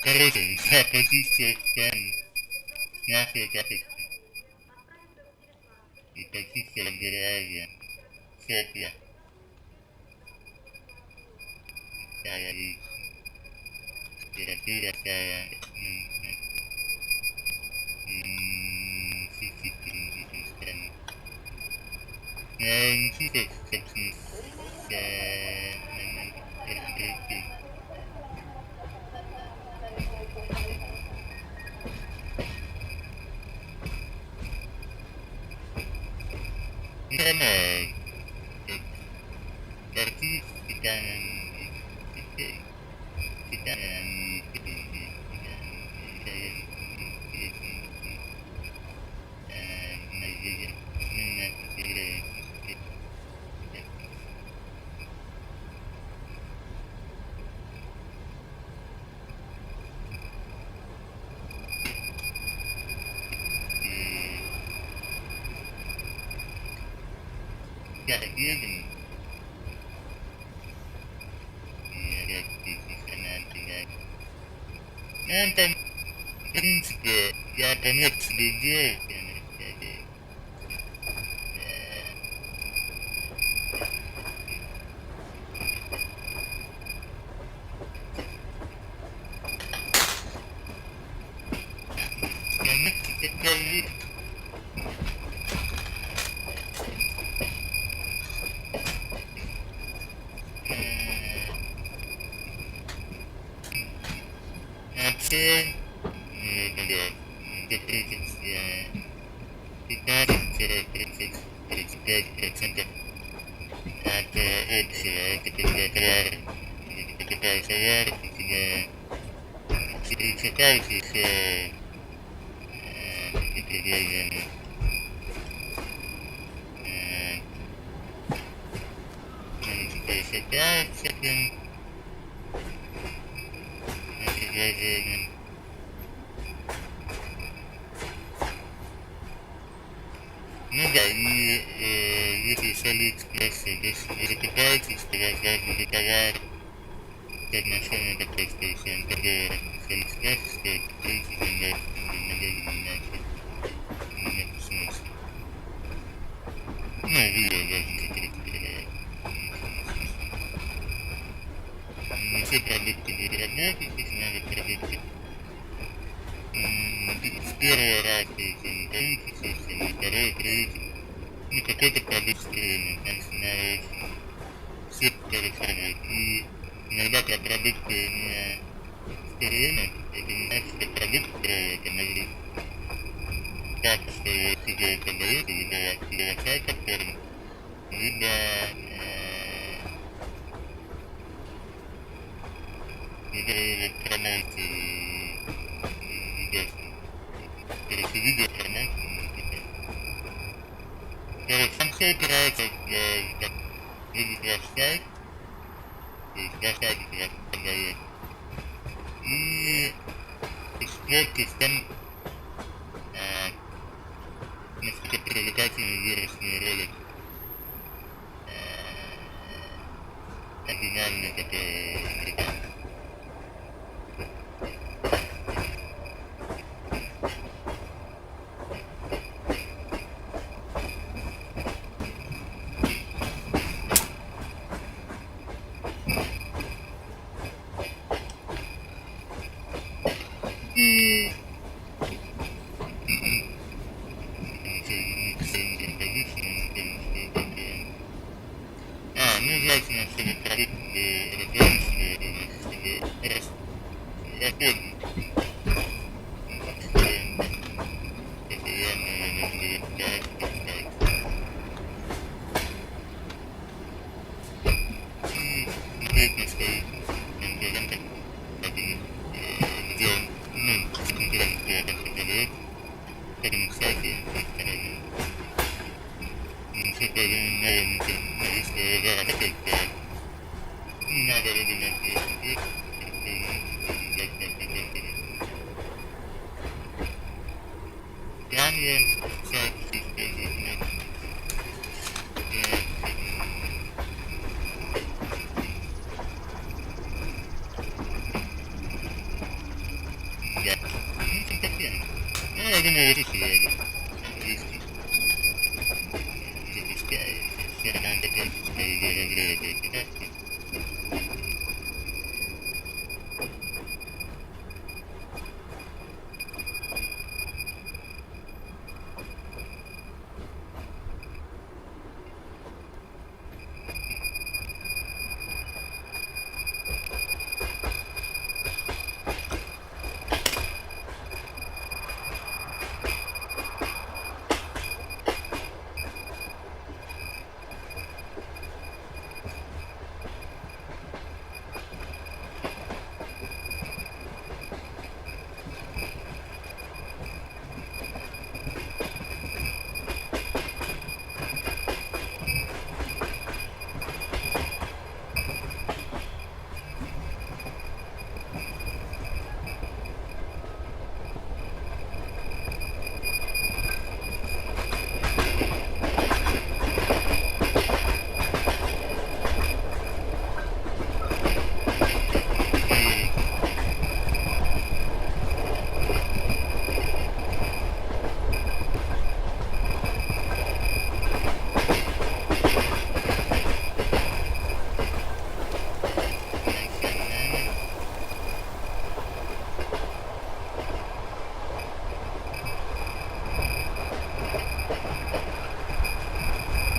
Короче, я почистил стены, нашей капельки. И почистил грязи, сопля. Стала лишь температура стала чуть-чуть перейдет страны. Я не чувствую, как нормально. Картишь, питанием детей. Питанием едем. Ну, там, в принципе, я понять себе делаю, вообще, где 15-35% от общего, это когда товар, или ты покупаешь товар, и тебя перечитаешь еще определенно. Тебя считаются прям определенным. Ну да, и если с Алиэкспресса, если покупаете, что разные товары, то отношение до PlayStation, торговля с Алиэкспресса стоит 30 $, магазин иначе нет смысла. Ну, видео даже за 30 $. Не все продукты переработать, здесь надо продукты с первого раза, если не получится, если на второй, третий, ну какой-то продукт стрельный, потому что надо очень все пересаживать. И иногда, когда продукты не стрельны, это не значит, что продукт строят, а могли так, что тебе это дают, либо сайт, либо его промоут видосом. Короче, видео промоут. Короче, там все упирается как выглядит ваш сайт, то есть ваш сайт вас продает. И эксплортить там насколько привлекательный вирусный ролик, оригинальный такой американский. Ну, желательно, чтобы продукт был рекламный, чтобы расходный. Постоянно нужно было писать. И смотреть на своих конкурентов, как они, где он, ну, конкурент плохо все продает, как ему, кстати, со стороны. Что-то новому, если заработать, то не надо выдумать велосипед, Canva, сайт использовать, да, ну, компетентно. Ну, я думаю, вот это я английский запускаю, все равно готовится, что уже разрывает репутацию.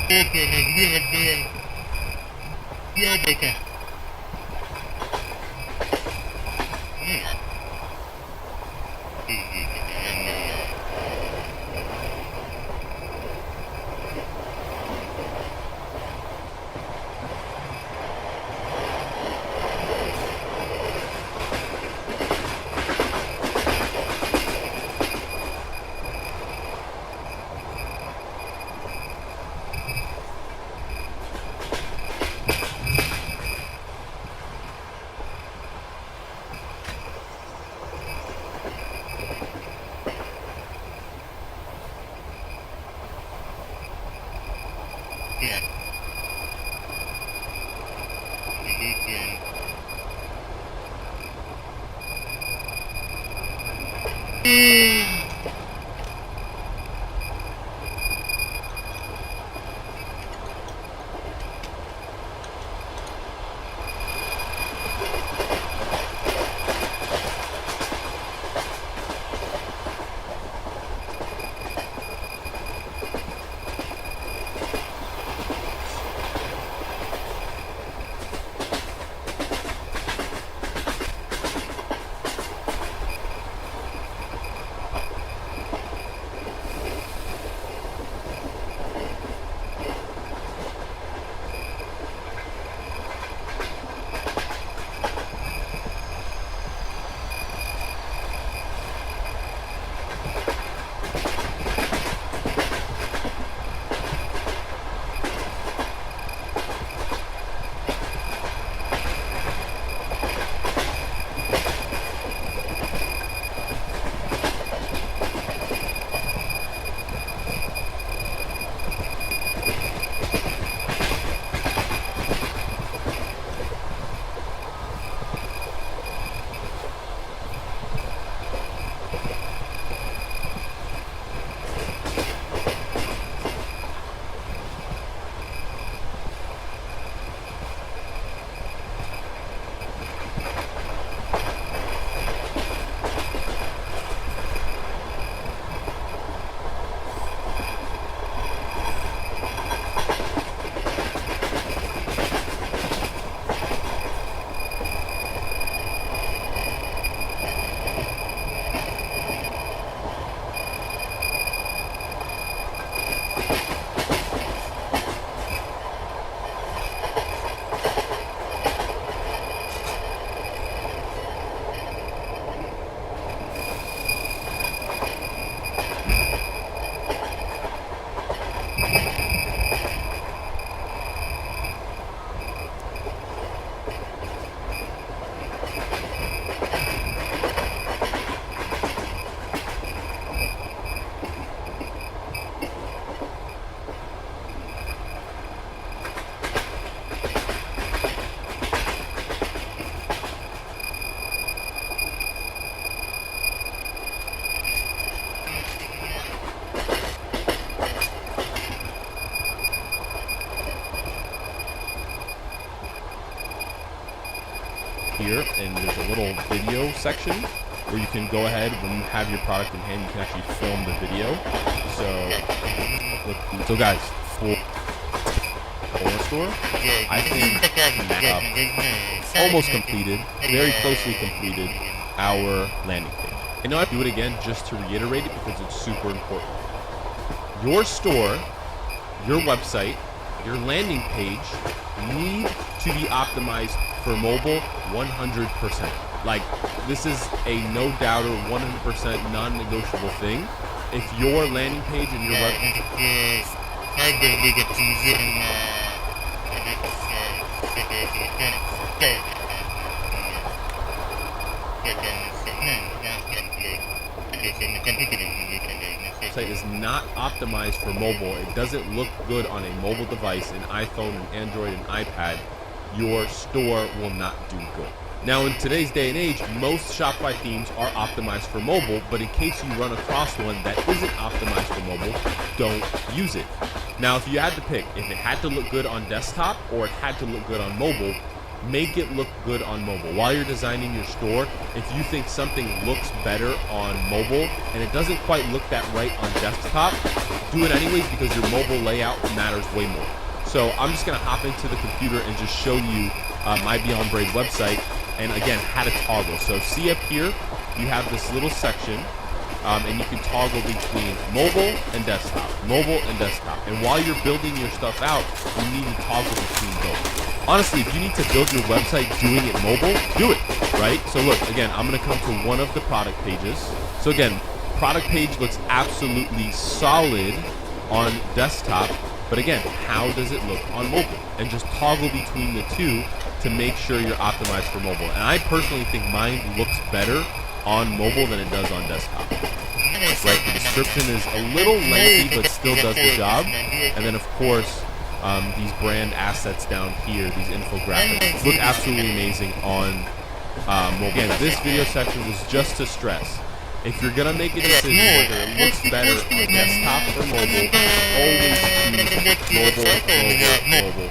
Это размером было яблоко. here, and there's a little video section where you can go ahead when you have your product in hand. You can actually film the video. So guys, for our store, I think almost completed, very closely completed our landing page. I know I have to do it again just to reiterate it because it's super important. Your store, your website, your landing page need to be optimized for mobile 100%. Like, this is a no-doubter, 100% non-negotiable thing. If your landing page and your website is not optimized for mobile, it doesn't look good on a mobile device, an iPhone, an Android, an iPad, your store will not do good. Now, in today's day and age, most Shopify themes are optimized for mobile, but in case you run across one that isn't optimized for mobile, don't use it. Now, if you had to pick, if it had to look good on desktop or it had to look good on mobile, make it look good on mobile. While you're designing your store, if you think something looks better on mobile and it doesn't quite look that right on desktop, do it anyways because your mobile layout matters way more. So I'm just gonna hop into the computer and just show you my Beyond Braid website, and again, how to toggle. So see up here, you have this little section, and you can toggle between mobile and desktop, And while you're building your stuff out, you need to toggle between both. Honestly, if you need to build your website doing it mobile, do it, right? So look, again, I'm gonna come to one of the product pages. So again, product page looks absolutely solid on desktop, but again, how does it look on mobile? And just toggle between the two to make sure you're optimized for mobile. And I personally think mine looks better on mobile than it does on desktop. Right, the description is a little lengthy, but still does the job. And then of course, these brand assets down here, these infographics, look absolutely amazing on mobile. Again, this video section was just to stress, if you're gonna make a decision whether it looks better on desktop or mobile, always choose mobile.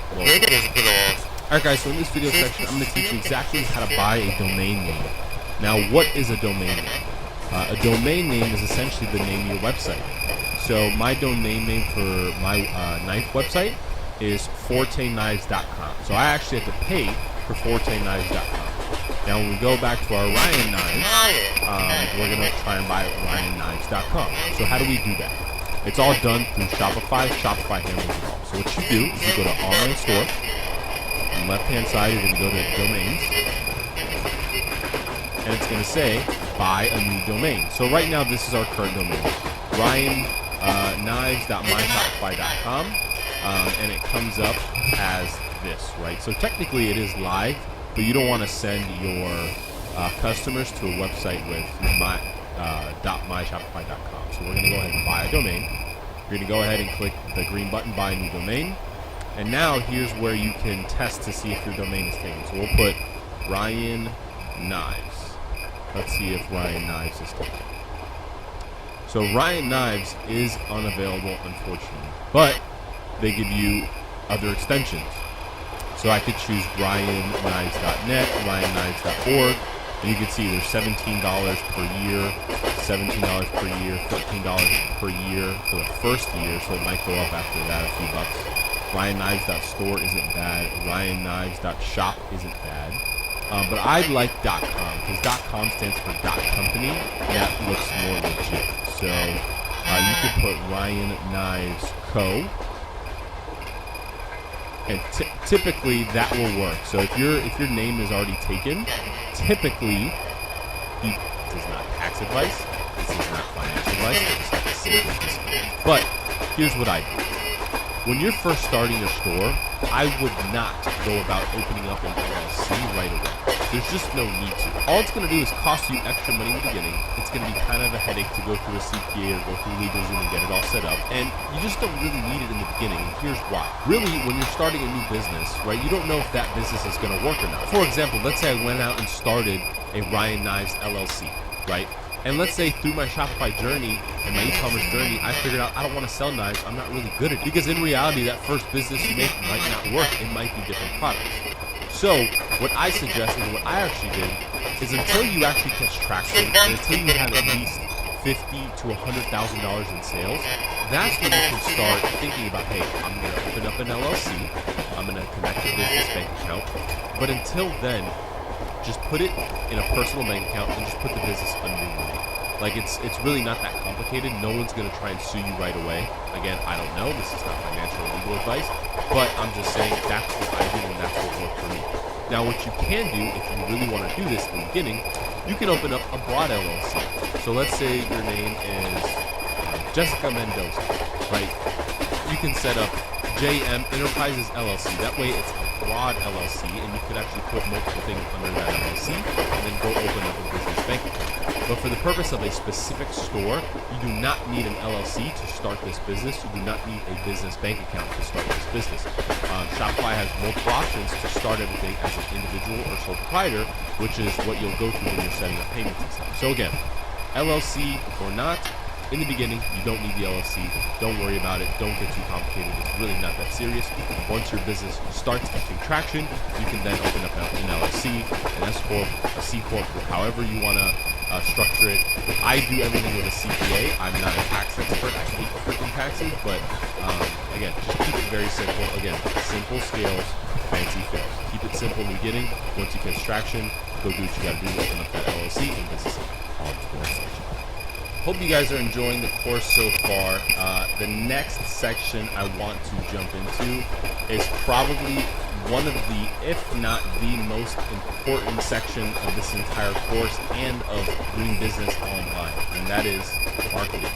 Alright guys, so in this video section, I'm gonna teach you exactly how to buy a domain name. Now, what is a domain name? A domain name is essentially the name of your website. So my domain name for my knife website is forteknives.com. So I actually have to pay for forteknives.com. Now when we go back to our Ryan knives, we're going to try and buy ryanknives.com. So how do we do that? It's all done through Shopify. Shopify handles it all. So what you do is you go to online store. On the left hand side, you're going to go to domains. And it's going to say buy a new domain. So right now this is our current domain. ryanknives.myshopify.com. And it comes up as this, right? So technically it is live, but you don't want to send your customers to a website with myshopify.com. So we're going to go ahead and buy a domain. You're going to go ahead and click the green button, buy a new domain. And now here's where you can test to see if your domain is taken. So we'll put Ryan Knives. Let's see if Ryan Knives is taken. So Ryan Knives is unavailable, unfortunately, but they give you other extensions. So I could choose ryanknives.net, ryanknives.org, and you can see there's $17 per year, $17 per year, $13 per year for the first year, so it might go up after that a few bucks. ryanknives.store isn't bad, ryanknives.shop isn't bad. But I like .com because .com stands for .company, and that looks more legit. So you could put Ryan Knives Co. And typically that will work. So if your name is already taken, typically this is not tax advice, this is not financial advice, I just have to say this. But here's what I do. When you're first starting your store, I would not go about opening up an LLC right away. There's just no need to. All it's going to do is cost you extra money in the beginning. It's going to be kind of a headache to go through a CPA or go through LegalZoom and get it all set up. And you just don't really need it in the beginning. And here's why. Really, when you're starting a new business, right, you don't know if that business is going to work or not. For example, let's say I went out and started a Ryan Knives LLC, right? And let's say through my Shopify journey and my e-commerce journey, I figured out I don't want to sell knives. I'm not really good at it. Because in reality, that first business you make might not work. It might be different products. So what I suggest and what I actually did is until you actually catch traction and until you have at least $50,000 to $100,000 in sales, that's when you can start thinking about, hey, I'm going to open up an LLC, I'm going to connect a business bank account, but until then, just put it in a personal bank account and just put the business under your name. Like it's really not that complicated. No one's going to try and sue you right away. Again, I don't know. This is not financial or legal advice, but I'm just saying that's what I did and that's what worked for me. Now, what you can do if you really want to do this in the beginning, you can open up a broad LLC. So let's say your name is Jessica Mendoza, right? You can set up JM Enterprises LLC. That way it's a broad LLC and you could actually put multiple things under that LLC and then go open up a business bank account. But for the purpose of a specific store, you do not need an LLC to start this business. You do not need a business bank account to start this business. Shopify has multiple options to start everything as an individual or sole proprietor, which is what you'll go through when you're setting up payments and stuff. So again, LLC or not, in the beginning, you don't need the LLC. Don't worry about it. Don't get too complicated. It's really not that serious. Once your business starts catching traction, you can then open up an LLC, an S Corp, a C Corp, however you want to structure it. I do everything with a CPA. I'm not a tax expert. I hate freaking taxes, but again, just keep it very simple. Again, simple scales, fancy fails. Keep it simple in the beginning. Once you catch traction, go do what you got to do. Open up that LLC and business on to the next section. Hope you guys are enjoying the course so far. The next section I want to jump into is probably one of the, if not the most important section of this entire course and of doing business online, and that is marketing.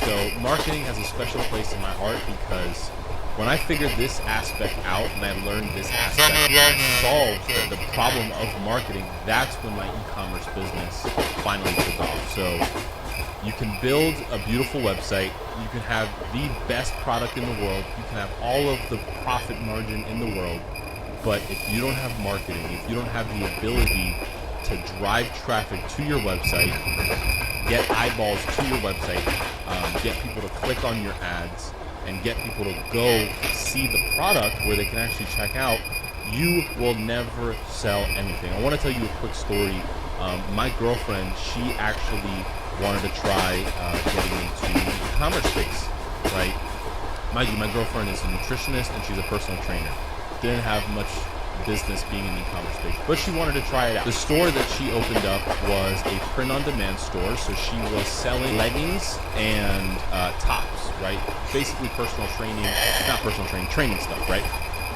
So marketing has a special place in my heart because when I figured this aspect out and I learned this aspect and I solved the problem of marketing, that's when my e-commerce business finally took off. So you can build a beautiful website, you can have the best product in the world, you can have all of the profit margin in the world, but if you don't have marketing, if you don't have the ability to drive traffic to your website, get eyeballs to your website, get people to click on your ads, and get people to go see the product where they can actually check out, you will never sell anything. I want to tell you a quick story. My girlfriend, she actually wanted to try getting into the e-commerce space, right? Mind you, my girlfriend is a nutritionist and she's a personal trainer. Didn't have much business being in the e-commerce space, but she wanted to try it out. The store that she opened up was a print-on-demand store, so she was selling leggings and tops, right? Basically personal training, not personal training, training stuff, right?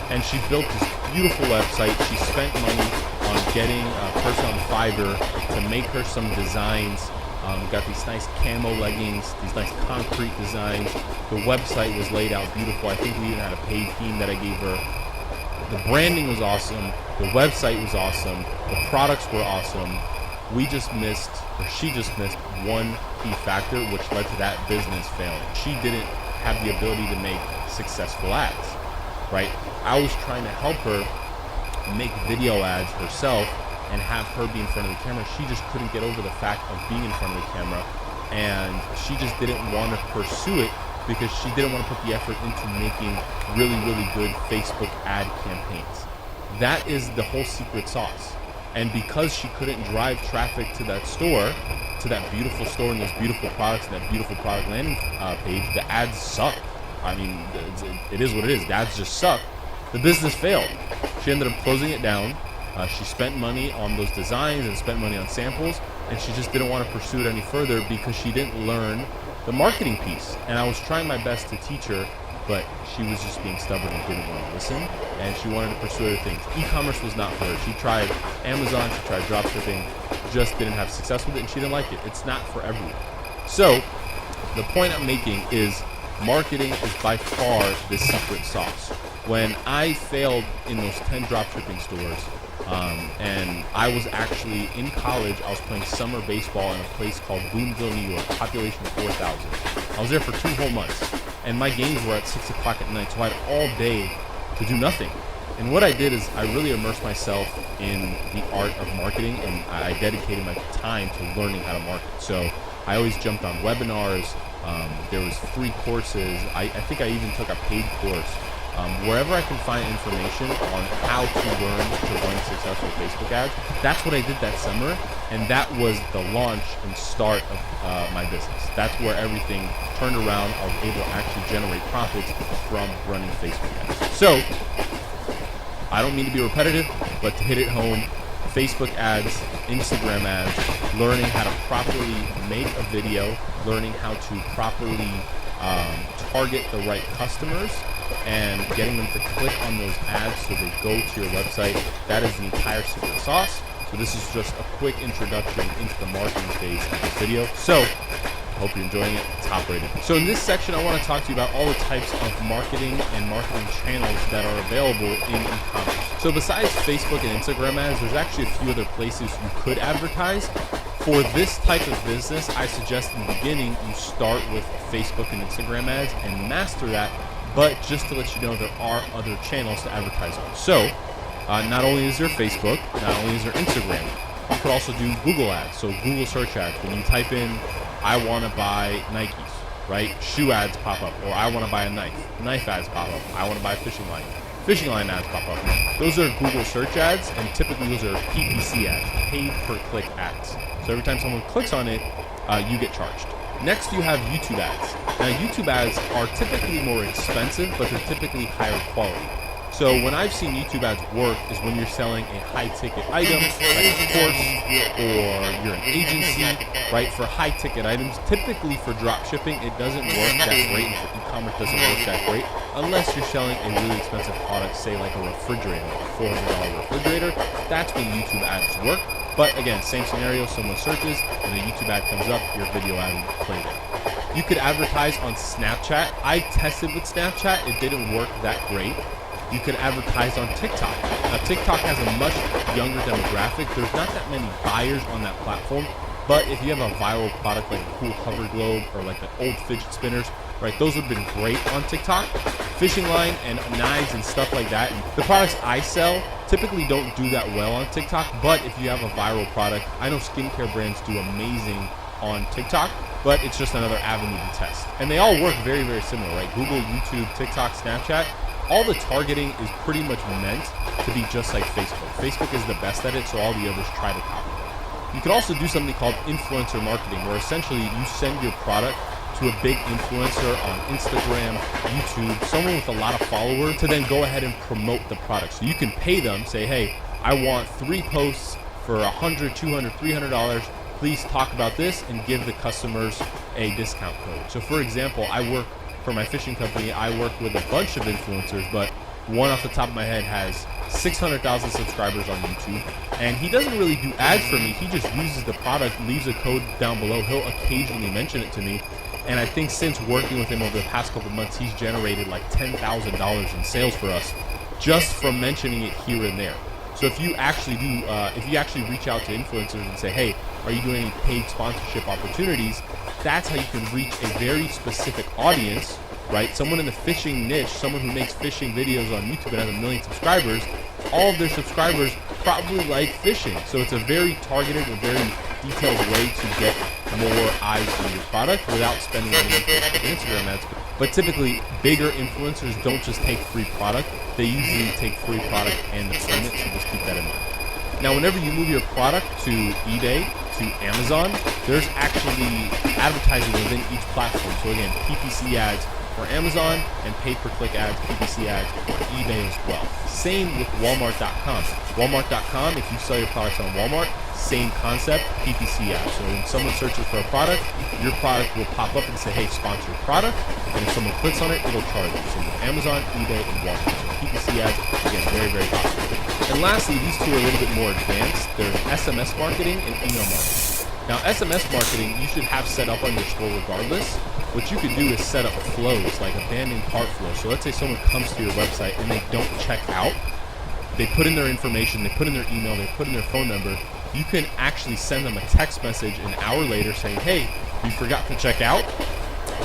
And she built this beautiful website. She spent money on getting a person on Fiverr to make her some designs. Got these nice camo leggings, these nice concrete designs. The website was laid out beautiful. I think we even had a paid theme that I gave her. The branding was awesome. The website was awesome. The products were awesome. We just missed, or she just missed, one key factor, which led to that business failing. She didn't have the ability to make successful ads, right? I was trying to help her make video ads herself and have her be in front of the camera. She just couldn't get over the fact of being in front of the camera, and she just didn't want to pursue it because she didn't want to put the effort into making really, really good Facebook ad campaigns. That is the whole secret sauce. And because she couldn't drive traffic to that store, to that beautiful store and those beautiful products and that beautiful product landing page, the ads sucked. I mean, it is what it is. The ads just suck. The business failed. She ended up closing it down. She spent money on those designs and spent money on samples, and she just didn't want to pursue it any further because she didn't learn the marketing piece. And I was trying my best to teach her, but she was just being stubborn and didn't want to listen, and she wanted to pursue other things. E-commerce was not for her. She tried Amazon, she tried dropshipping, just didn't have success with it, and she didn't like it. It's not for everyone. So the point I'm making is marketing is by far the secret sauce. When I failed in those 10 dropshipping stores, and I was actually in college, I was playing summer baseball in a place called Boonville, New York, population of 4,000. I was there for 2 whole months, and my games were at 6 o'clock at night, so I had all day to do nothing. And what I did is I really immersed myself in the art of marketing, and I dedicated my time to learning how to market. So I always jumped on webinars. There was free courses. I think I even took a paid course Wherever I can find information on how to learn to run successful Facebook ads, that's what I did that summer, and that was the launch and start of my business. That's where everything turned around. I was able to actually generate profits from running Facebook ads. So, I don't mean to be repetitive, but to hit it home, Facebook ads, Instagram ads, learning how to properly make a video, learning how to properly target the right customers, and getting them to click on those ads so they go to your website. That is the entire secret sauce. So this is just a quick introduction into the marketing phase of this video. So hope you're enjoying it. Top rated. So in this section, I want to talk to you about all the types of marketing and marketing channels that are available in e-commerce. So besides Facebook and Instagram ads, there's actually a few other places you could advertise. For this type of business, I suggest in the beginning you start with Facebook and Instagram ads and master that. But just to let you know, there are other channels to advertise on. So not only is there Facebook, not only is there Instagram, you could also do Google ads. So Google search ads. When you type in, I want to buy Nikes, right? Shoe ads pop up. Or I want to buy a knife. Knife ads pop up. I want to buy a fishing line. Fishing line ads pop up. Those are Google search ads, and typically those are PPC ads, paid per click ads. So every time someone clicks on it, you get charged. Next, you have YouTube ads. Now, YouTube ads are typically more expensive, but they're typically higher quality. So when I've seen YouTube ads work is when you're selling a high-ticket item, like a course, or you're an agency, right? For high-ticket items, typically for dropshipping, it doesn't work that great, and for e-commerce doesn't work that great, unless you're selling a really expensive product, say like a refrigerator, like a $400 refrigerator. That's when YouTube ads work. But again, same scenario, someone searches, and a YouTube ad comes up, your video ad will play there. You could advertise on Snapchat. I tested with Snapchat, it didn't work that great. You could advertise on TikTok. Now, TikTok has a much younger demographic. There's not that many buyers on that platform, but if you have a viral product like a cool hover globe or like the old fidget spinners, right, those would have been great on TikTok. Fishing line and knives and stuff like that. The products I sell typically don't do that well on TikTok, but if you have a viral product, I know skincare brands do amazing on TikTok, but it's just another avenue to test. And they all work very, very similar, right? Google, YouTube, TikTok, Snapchat. All the targeting is pretty much meant to be just like Facebook. Facebook is the best at it, so all the others try to copy it. You could also do something called influencer marketing, where essentially you send your product to a big influencer on Instagram, YouTube, someone with a lot of followers, to then go ahead and promote the product. So you can pay them, say, hey, I want 3 posts for $100, $200, $300. Please talk about this and give the customers a discount code. So for example, for my fishing company, I work with a bunch of influencers, but one off the top of my head has 600,000 subscribers on YouTube, and he doesn't really do ads for me. He just uses the product, leaves a code down below. He'll occasionally mention it to me, and I think since working with him over the past couple months, he's generated like $10,000 in sales for us just from mentioning it here and there. So if you actually reach out to influencers and say, hey, are you doing any paid sponsorship opportunities? That's how you can reach a very specific audience, right? Someone in the fishing niche, someone who makes fishing videos on YouTube and has 1 million subscribers. All of their subscribers probably like fishing. So it's a very targeted and very detailed way to get more eyes on your product without spending any Instagram ads. But typically, bigger influencers don't just take free product. They usually take free product and the payment, so just keep that in mind. Now, whenever you move your product to eBay, to Amazon, there's actually advertising within each platform. So again, PPC ads for Amazon and pay-per-click ads, PPC ads for eBay as well. Same with Walmart.com. Walmart.com, if you sell your products on Walmart, same concept, PPC ads. So when someone searches for a product, your product will pop up and say, hey, sponsor product. And if someone clicks on it, it'll charge you. So with Amazon, eBay, and Walmart. So PPC ads, again, very, very popular. And lastly, these two are a little bit more advanced. There's SMS marketing and email marketing. Now, SMS marketing, you should have set up on your store regardless. What you can do is set up flows, like abandoned cart flow. So let's say someone comes to your website and they don't check out. They put in their information, they put in their email, they put in their phone number. You can actually send them a text message an hour later saying, hey, you forgot to check out.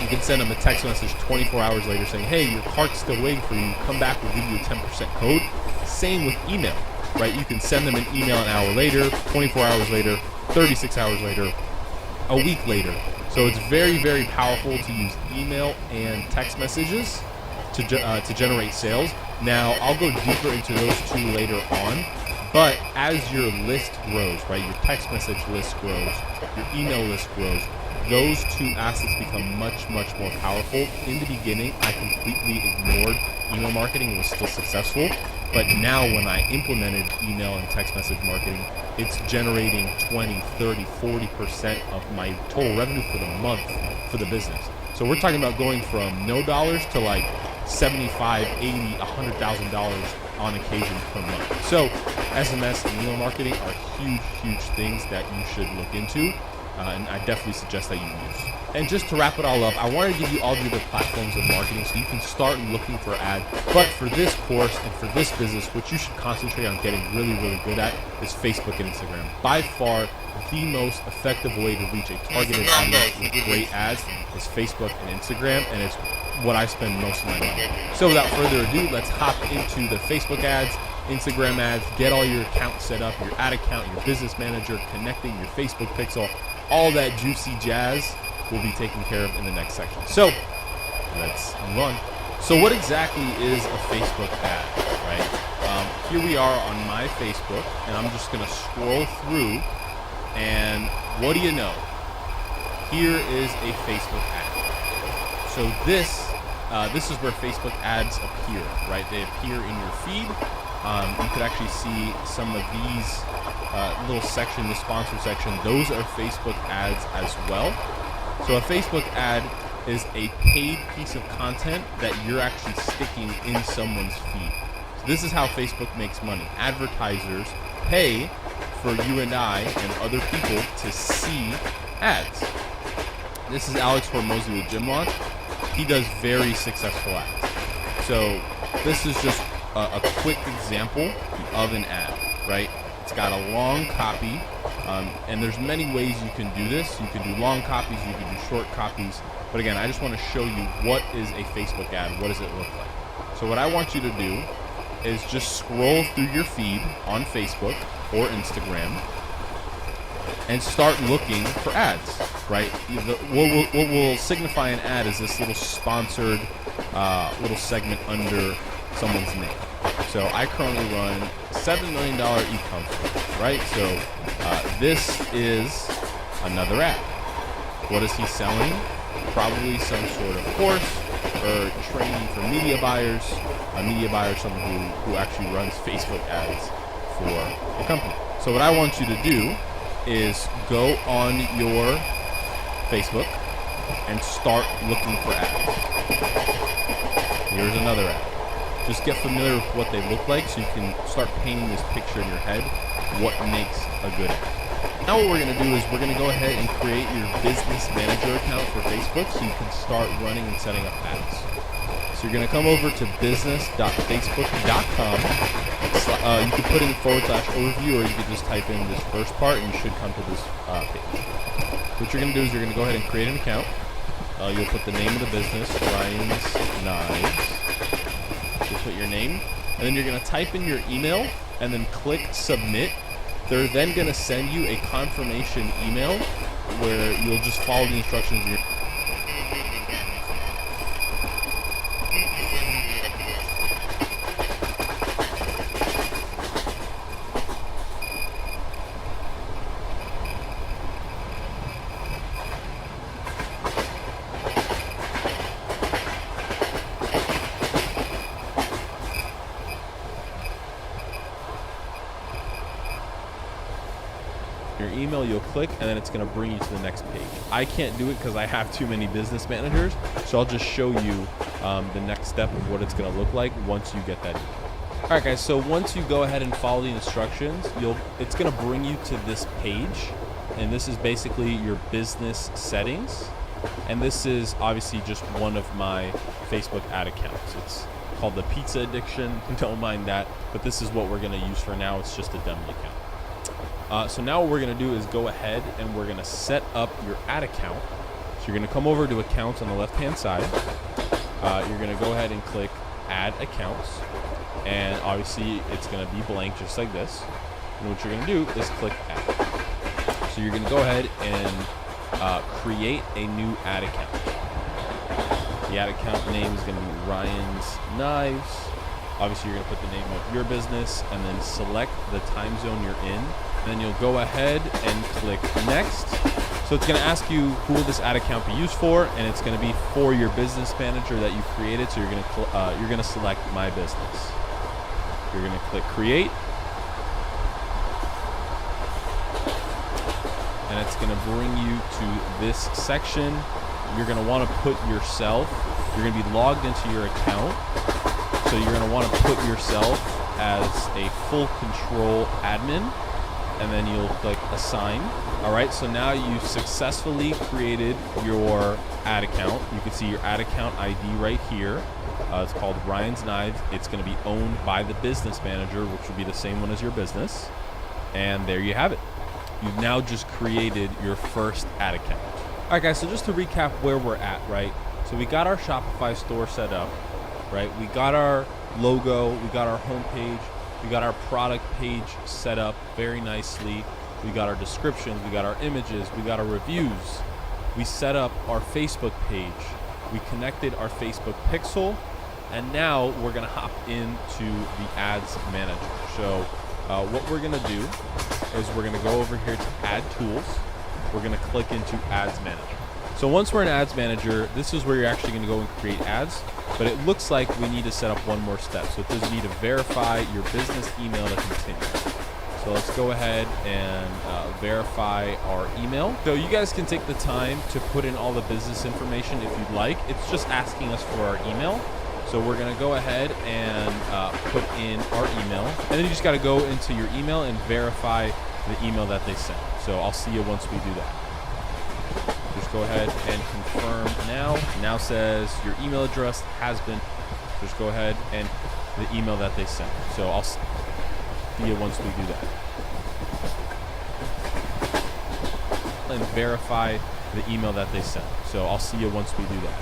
You can send them a text message 24 hours later saying, hey, your cart's still waiting for you. Come back, we'll give you a 10% code. Same with email, right? You can send them an email an hour later, 24 hours later, 36 hours later, a week later. So it's very, very powerful to use email and text messages to generate sales. Now, I'll go deeper into those two later on. But as your list grows, right, your text message list grows, your email list grows, those two assets become much, much more powerful. In the beginning, I completely ignored email marketing and was still successful. But now when I implemented email and text message marketing, it's generating 20, 30, 40% of my total revenue for the month for the business. So we're talking about going from no dollars to like $75, $80, $100,000 on occasion per month. So SMS and email marketing are huge, huge things that you should look into, and I definitely suggest that you use. And just to wrap it all up, I want to give you all the other platforms of marketing so you can start looking for ads. But for this course and for this business, what you should concentrate on getting really, really good at is Facebook and Instagram. By far, the most effective way to reach a targeted audience with great ads is Facebook and Instagram, and it's what I spend most of my money on. So without further ado, let's hop into the Facebook ads, Instagram ads, get all your accounts set up, your ad account, your business manager, connecting your Facebook pixel, all that juicy jazz will be taken care of in the next section. So let's move on. So what exactly is a Facebook ad, right? Here we are on my Facebook, and I'm just gonna scroll through, and what do you know? Here is a Facebook ad. So this is where Facebook ads appear, right? They appear in your feed. You could actually see some of these little section, the sponsor section. Those are Facebook ads as well. So a Facebook ad is a paid piece of content that you're actually sticking in someone's feed. So this is how Facebook makes money. Advertisers pay for you and I and other people to see ads. This is Alex Hormozy with Gym Launch. He does very successful ads. So this is just a quick example of an ad, right? It's got a long copy, and there's many ways you can do this. You can do long copies, you can do short copies. But again, I just want to show you what is a Facebook ad. What does it look like? So what I want you to do is just scroll through your feed on Facebook or Instagram and start looking for ads, right? What will signify an ad is this little sponsored little segment under someone's name. So I currently run $7 million e-com, right? So this is another ad. What is he selling? Probably some sort of course or training for media buyers. A media buyer is someone who actually runs Facebook ads for a company. So what I want you to do is go on your Facebook and start looking for ads. Here's another ad. Just get familiar with what they look like so you can start painting this picture in your head, what makes a good ad. Now what we're going to do is we're going to go ahead and create your business manager account for Facebook so you can start running and setting up ads. So you're going to come over to business.facebook.com. You can put in /overview, or you could just type in this first part and you should come to this page. What you're going to do is you're going to go ahead and create an account. You'll put the name of the business, Ryan's Knives. You'll put your name, and then you're going to type in your email and then click submit. They're then going to send you a confirmation email where you'll just follow the instructions. Your email, you'll click, and then it's going to bring you to the next page. I can't do it because I have too many business managers, so I'll just show you the next step of what it's going to look like once you get that email. All right, guys, so once you go ahead and follow the instructions, it's going to bring you to this page, and this is basically your business settings, and this is obviously just one of my Facebook ad accounts. It's called the Pizza Addiction. Don't mind that, but this is what we're going to use for now. It's just a dummy account. So now what we're going to do is go ahead and we're going to set up your ad account. So you're going to come over to accounts on the left hand side. You're going to go ahead and click add accounts, and obviously it's going to be blank just like this. And what you're going to do is click add. So you're going to go ahead and create a new ad account. The ad account name is going to be Ryan's Knives. Obviously, you're going to put the name of your business and then select the time zone you're in. Then you'll go ahead and click next. So it's going to ask you who will this ad account be used for, and it's going to be for your business manager that you created. So you're going to select My Business. You're going to click Create, and it's going to bring you to this section. You're going to want to put yourself. You're going to be logged into your account, so you're going to want to put yourself as a full control admin, and then you'll click Assign. All right, so now you've successfully created your ad account. You can see your ad account ID right here. It's called Ryan's Knives. It's going to be owned by the business manager, which will be the same one as your business. And there you have it. You've now just created your first ad account. All right, guys, so just to recap where we're at, right? So we got our Shopify store set up, right? We got our logo, we got our homepage, we got our product page set up very nicely. We got our descriptions, we got our images, we got our reviews. We set up our Facebook page. We connected our Facebook pixel, and now we're gonna hop into the ads manager. So what we're gonna do is we're gonna go over here to Add Tools. We're gonna click into Ads Manager. So once we're in Ads Manager, this is where you're actually gonna go and create ads, but it looks like we need to set up one more step. So it does need to verify your business email to continue. So let's go ahead and verify our email. So you guys can take the time to put in all the business information if you'd like. It's just asking us for our email. So we're gonna go ahead and put in our email. And then you just gotta go into your email and verify the email that they sent. So I'll see you once we do that. Just go ahead and confirm now. Now says your email address has been, just go ahead and the email that they sent. So I'll see you once we do that. And verify the email that they sent. So I'll see you once we do that.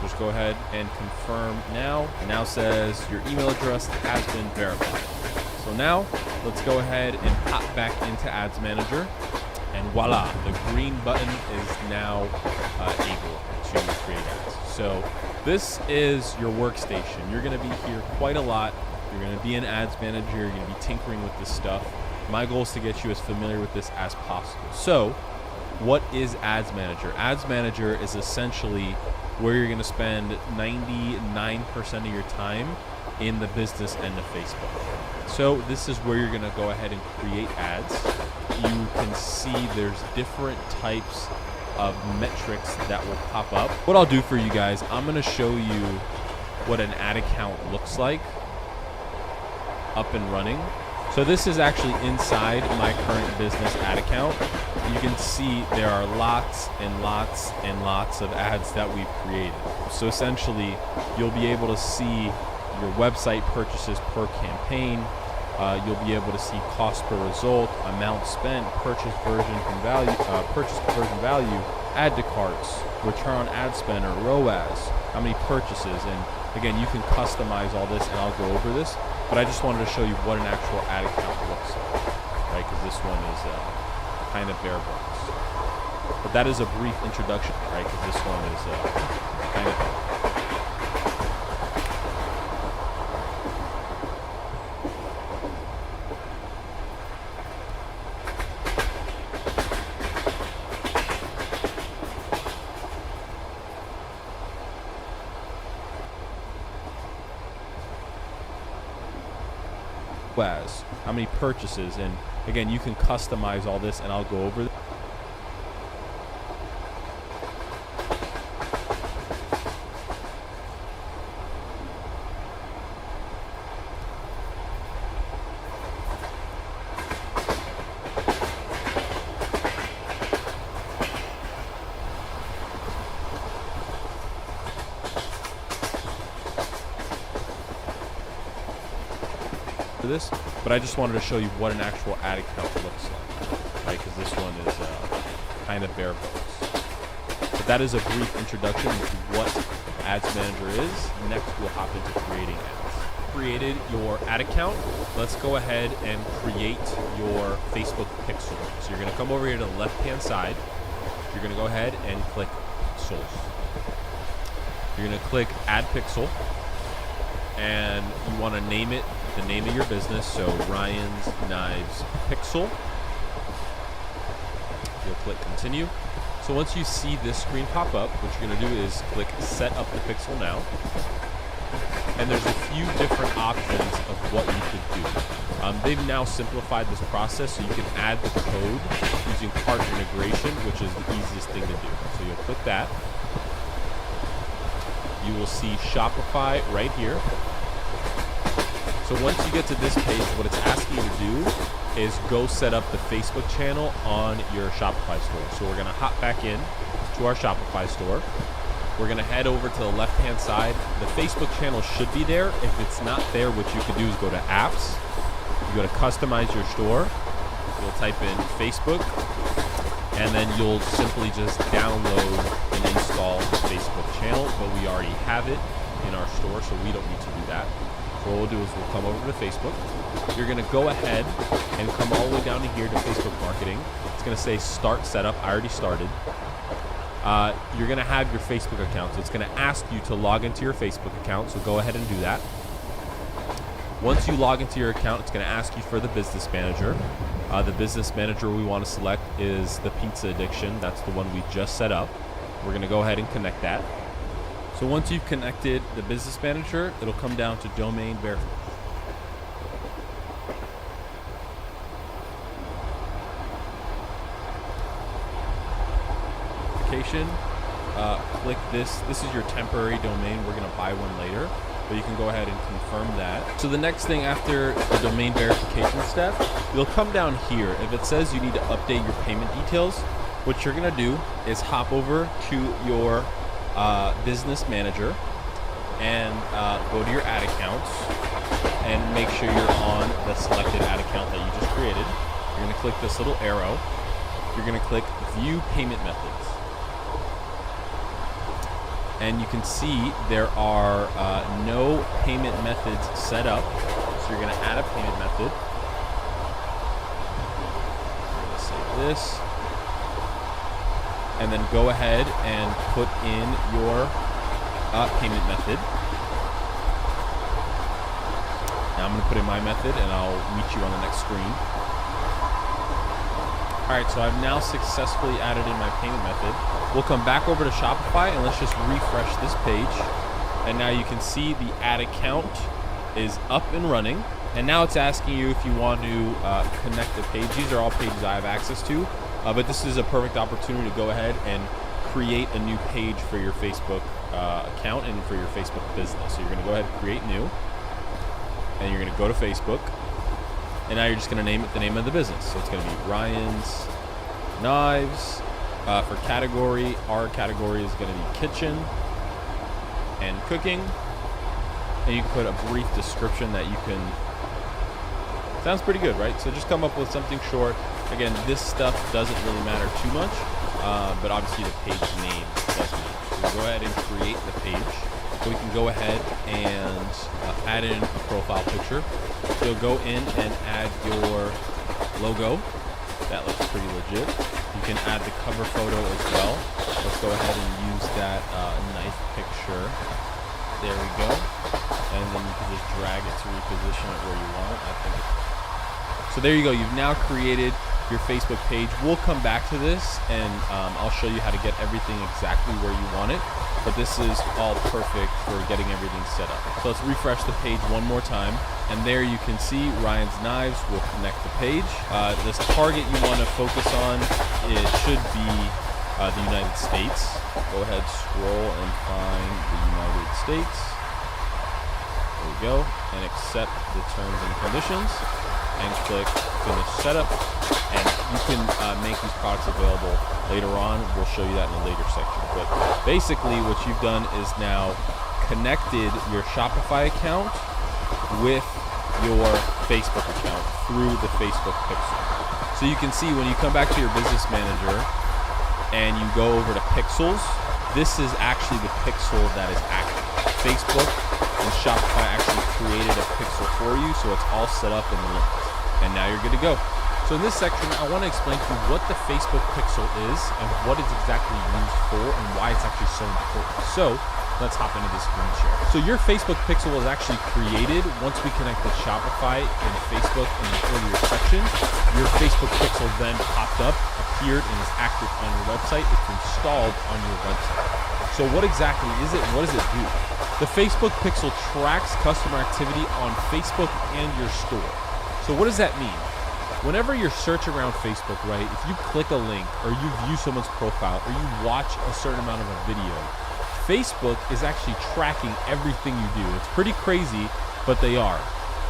Just go ahead and confirm now. It now says your email address has been verified. So now let's go ahead and hop back into Ads Manager, and voila, the green button is now able to create ads. So this is your workstation. You're going to be here quite a lot. You're going to be in Ads Manager. You're going to be tinkering with this stuff. My goal is to get you as familiar with this as possible. So what is Ads Manager? Ads Manager is essentially where you're going to spend 99% of your time in the business end of Facebook. So this is where you're going to go ahead and create ads. You can see there's different types of metrics that will pop up. What I'll do for you guys, I'm going to show you what an ad account looks like up and running. So this is actually inside my current business ad account. You can see there are lots and lots and lots of ads that we've created. So essentially, you'll be able to see your website purchases per campaign. You'll be able to see cost per result, amount spent, purchase conversion value, add to carts, return on ad spend or ROAS, how many purchases, and again, you can customize all this, and I'll go over this. But I just wanted to show you what an actual ad account looks like, right? Because this one is kind of bare bones. But that is a brief introduction, right? Because this one is kind of... as how many purchases, and again, you can customize all this, and I'll go over for this, but I just wanted to show you what an actual ad account looks like, right? Because this one is kind of bare bones. But that is a brief introduction into what Ads Manager is. Next, we'll hop into creating ads. Created your ad account. Let's go ahead and create your Facebook pixel. So you're going to come over here to the left-hand side. You're going to go ahead and click Pixels. You're going to click Add Pixel, and you want to name it the name of your business. So Ryan's Knives Pixel. You'll click Continue. So once you see this screen pop up, what you're going to do is click Set Up the Pixel Now. And there's a few different options of what you could do. They've now simplified this process, so you can add the code using cart integration, which is the easiest thing to do. So you'll click that. You will see Shopify right here. So once you get to this page, what it's asking you to do is go set up the Facebook channel on your Shopify store. So we're going to hop back in to our Shopify store. We're going to head over to the left-hand side. The Facebook channel should be there. If it's not there, what you can do is go to Apps. You go to Customize Your Store. You'll type in Facebook, and then you'll simply just download and install the Facebook channel, but we already have it in our store, so we don't need to do that. So what we'll do is we'll come over to Facebook. You're going to go ahead and come all the way down to here to Facebook Marketing. It's going to say Start Setup. I already started. You're going to have your Facebook account, so it's going to ask you to log into your Facebook account, so go ahead and do that. Once you log into your account, it's going to ask you for the business manager. The business manager we want to select is the Pizza Addiction. That's the one we just set up. We're going to go ahead and connect that. So once you've connected the business manager, it'll come down to domain verification. Click this. This is your temporary domain. We're going to buy one later, but you can go ahead and confirm that. So the next thing after the domain verification step, you'll come down here. If it says you need to update your payment details, what you're going to do is hop over to your business manager and go to your ad accounts and make sure you're on the selected ad account that you just created. You're going to click this little arrow. You're going to click View Payment Methods. And you can see there are no payment methods set up. So you're going to add a payment method. I'm going to save this. And then go ahead and put in your payment method. Now I'm going to put in my method, and I'll meet you on the next screen. Alright, so I've now successfully added in my payment method. We'll come back over to Shopify, and let's just refresh this page. And now you can see the ad account is up and running. And now it's asking you if you want to connect the page. These are all pages I have access to. But this is a perfect opportunity to go ahead and create a new page for your Facebook account and for your Facebook business. So you're going to go ahead and create new. And you're going to go to Facebook. And now you're just going to name it the name of the business. So it's going to be Ryan's Knives. For category, our category is going to be kitchen and cooking. And you can put a brief description that you can... Sounds pretty good, right? So just come up with something short. Again, this stuff doesn't really matter too much, but obviously the page name does matter. So we'll go ahead and create the page. So we can go ahead and add in a profile picture. So you'll go in and add your logo. That looks pretty legit. You can add the cover photo as well. Let's go ahead and use that knife picture. There we go. And then you can just drag it to reposition it where you want. I think. So there you go. You've now created your Facebook page. We'll come back to this, and I'll show you how to get everything exactly where you want it. But this is all perfect for getting everything set up. So let's refresh the page one more time. And there you can see Ryan's Knives will connect the page. This target you want to focus on, it should be the United States. Go ahead, scroll and find the United States. There we go. And accept the terms and conditions. And click Finish Setup. And you can make these products available later on. We'll show you that in a later section. But basically what you've done is now connected your Shopify account with your Facebook account through the Facebook pixel. So you can see when you come back to your business manager and you go over to pixels, this is actually the pixel that is active. Facebook and Shopify actually created a pixel for you, so it's all set up and linked. And now you're good to go. So in this section, I want to explain to you what the Facebook pixel is and what it's exactly used for and why it's actually so important. So let's hop into this screen share. So your Facebook pixel was actually created once we connected Shopify and Facebook in the earlier section. Your Facebook pixel then popped up, appeared, and is active on your website. It's installed on your website. So what exactly is it and what does it do? The Facebook pixel tracks customer activity on Facebook and your store. So what does that mean? Whenever you're searching around Facebook, right, if you click a link or you view someone's profile or you watch a certain amount of a video, Facebook is actually tracking everything you do. It's pretty crazy, but they are.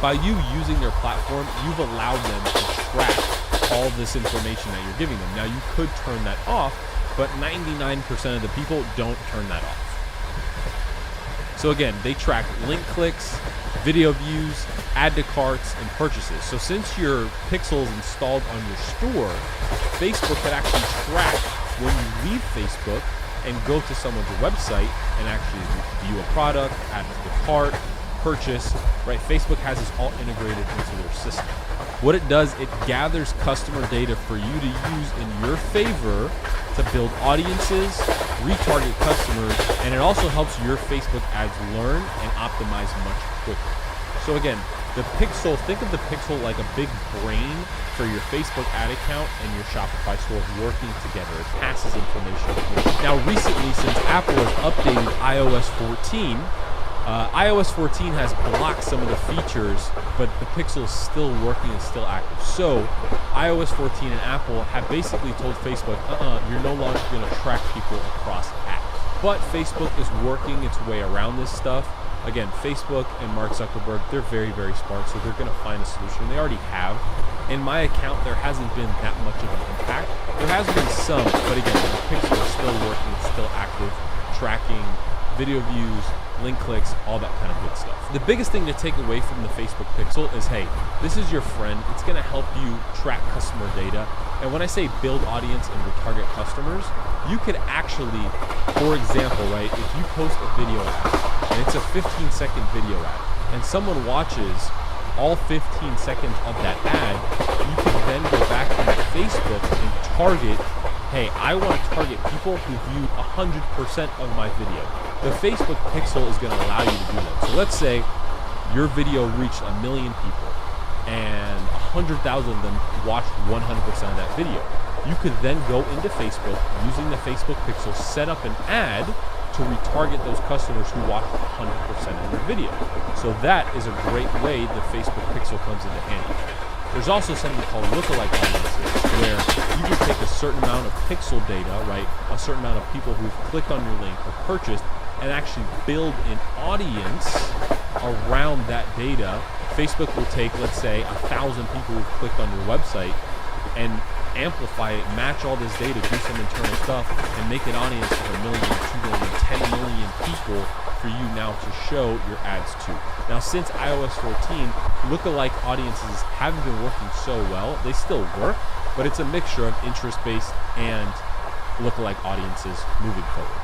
By you using their platform, you've allowed them to track all this information that you're giving them. Now, you could turn that off, but 99% of the people don't turn that off. So again, they track link clicks, video views, add to carts, and purchases. So since your pixel is installed on your store, Facebook could actually track when you leave Facebook and go to someone's website and actually view a product, add to the cart, purchase, right? Facebook has this all integrated into their system. What it does, it gathers customer data for you to use in your favor to build audiences, retarget customers, and it also helps your Facebook ads learn and optimize much quicker. So again, the pixel, think of the pixel like a big brain for your Facebook ad account and your Shopify store working together. It passes information. Now recently, since Apple has updated iOS 14, iOS 14 has blocked some of the features, but the pixel is still working and still active. So iOS 14 and Apple have basically told Facebook, you're no longer going to track people across apps. But Facebook is working its way around this stuff. Again, Facebook and Mark Zuckerberg, they're very, very smart, so they're going to find a solution. They already have. In my account, there hasn't been that much of an impact. There has been some, but again, the pixel is still working, it's still active, tracking video views, link clicks, all that kind of good stuff. The biggest thing to take away from the Facebook pixel is, hey, this is your friend. It's going to help you track customer data. And when I say build audience and retarget customers, you could actually, for example, right, if you post a video ad and it's a 15-second video ad and someone watches all 15 seconds of that ad, you can then go back on Facebook and target, hey, I want to target people who viewed 100% of my video. The Facebook pixel is going to allow you to do that. So let's say your video reached 1 million people and 100,000 of them watched 100% of that video. You could then go into Facebook using the Facebook pixel, set up an ad to retarget those customers who watched 100% of your video. So that is a great way the Facebook pixel comes into handy. There's also something called lookalike audiences, where you can take a certain amount of pixel data, right, a certain amount of people who've clicked on your link or purchased, and actually build an audience around that data. Facebook will take, let's say, 1,000 people who've clicked on your website and amplify it, match all this data, do some internal stuff, and make an audience of 1 million, 2 million, 10 million people for you now to show your ads to. Now, since iOS 14, lookalike audiences haven't been working so well. They still work, but it's a mixture of interest-based and lookalike audiences moving forward.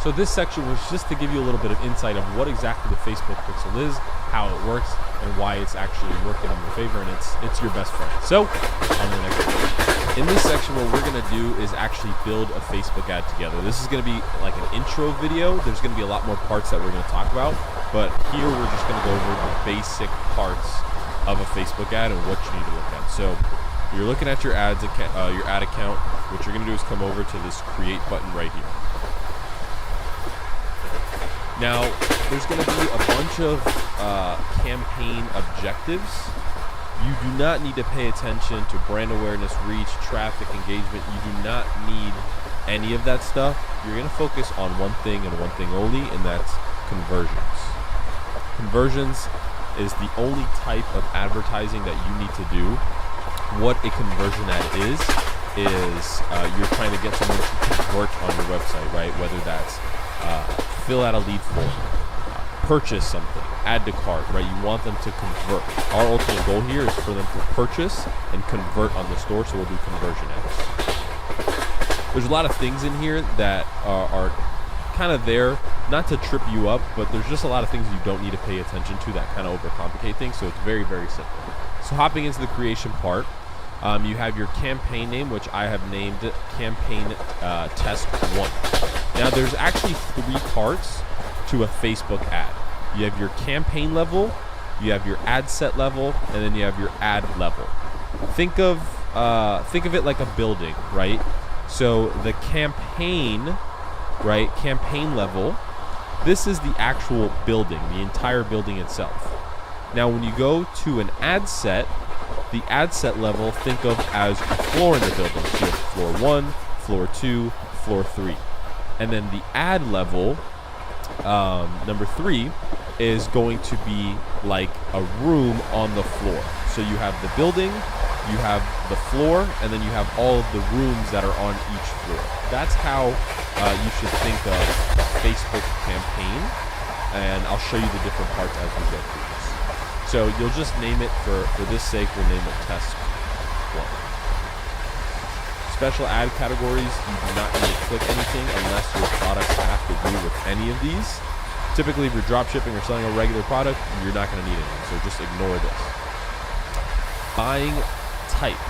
So this section was just to give you a little bit of insight of what exactly the Facebook pixel is, how it works, and why it's actually working in your favor, and it's your best friend. So, on the next one. In this section, what we're going to do is actually build a Facebook ad together. This is going to be like an intro video. There's going to be a lot more parts that we're going to talk about, but here we're just going to go over the basic parts of a Facebook ad and what you need to look at. So, you're looking at your ad account. What you're going to do is come over to this create button right here. Now, there's going to be a bunch of campaign objectives. You do not need to pay attention to brand awareness, reach, traffic, engagement. You do not need any of that stuff. You're going to focus on one thing and one thing only, and that's conversions. Conversions is the only type of advertising that you need to do. What a conversion ad is you're trying to get someone to convert on your website, right? Whether that's fill out a lead form, purchase something, add to cart, right? You want them to convert. Our ultimate goal here is for them to purchase and convert on the store, so we'll do conversion ads. There's a lot of things in here that are kind of there, not to trip you up, but there's just a lot of things you don't need to pay attention to that kind of overcomplicate things, so it's very, very simple. So hopping into the creation part, you have your campaign name, which I have named campaign test 1. Now there's actually 3 parts to a Facebook ad. You have your campaign level, you have your ad set level, and then you have your ad level. Think of it like a building, right? So the campaign, right, campaign level, this is the actual building, the entire building itself. Now when you go to an ad set, the ad set level, think of as a floor in the building. So you have floor 1, floor 2, floor 3. And then the ad level, number 3, is going to be like a room on the floor. So you have the building, you have the floor, and then you have all of the rooms that are on each floor. That's how you should think of Facebook campaign, and I'll show you the different parts as we go through this. So you'll just name it, for this sake, we'll name it test 1. Special ad categories, you do not need to click anything unless your products have to do with any of these. Typically, if you're drop shipping or selling a regular product, you're not going to need anything, so just ignore this. Buying type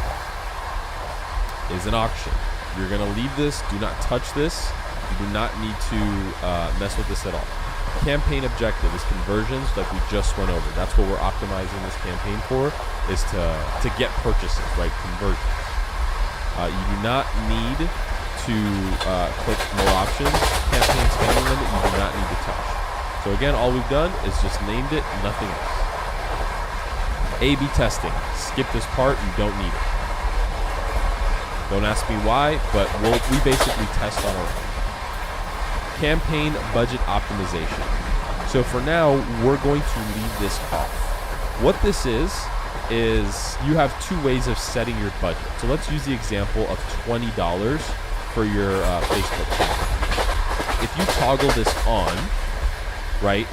is an auction. You're going to leave this, do not touch this. You do not need to mess with this at all. Campaign objective is conversions, like we just went over. That's what we're optimizing this campaign for, is to get purchases, right? Conversions. You do not need to click more options. Campaign spending limit, you do not need to touch. So again, all we've done is just named it, nothing else. A/B testing. Skip this part, you don't need it. Don't ask me why, but we basically test on our own. Campaign budget optimization. So for now, we're going to leave this off. What this is you have 2 ways of setting your budget. So let's use the example of $20 for your Facebook campaign. If you toggle this on, right,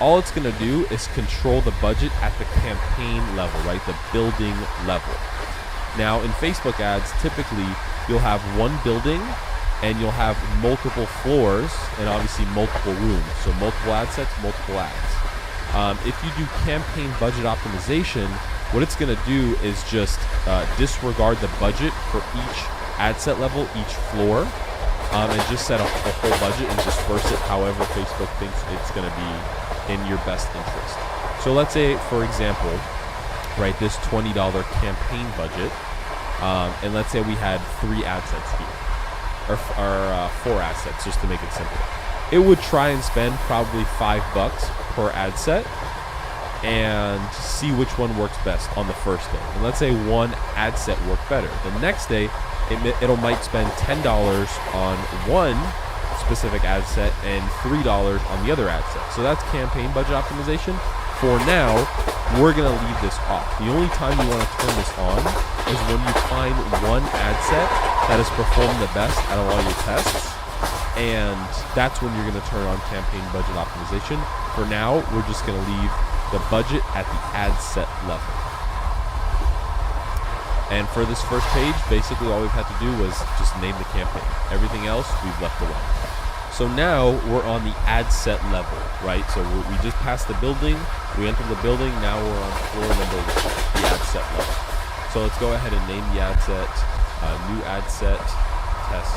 all it's going to do is control the budget at the campaign level, right, the building level. Now in Facebook ads, typically you'll have one building and you'll have multiple floors and obviously multiple rooms. So multiple ad sets, multiple ads. If you do campaign budget optimization, what it's going to do is just disregard the budget for each ad set level, each floor, and just set a whole budget and disperse it however Facebook thinks it's going to be in your best interest. So let's say, for example, right, this $20 campaign budget, and let's say we had 3 ad sets here, or 4 ad sets, just to make it simple. It would try and spend probably $5 per ad set and see which one works best on the first day. And let's say one ad set worked better. The next day, it might spend $10 on one specific ad set and $3 on the other ad set. So that's campaign budget optimization. For now, we're going to leave this off. The only time you want to turn this on is when you find one ad set that has performed the best out of all your tests, and that's when you're going to turn on campaign budget optimization. For now, we're just going to leave the budget at the ad set level. And for this first page, basically all we've had to do was just name the campaign. Everything else we've left alone. So now we're on the ad set level, right? So we just passed the building, we entered the building, now we're on floor number 1, the ad set level. So let's go ahead and name the ad set, new ad set, test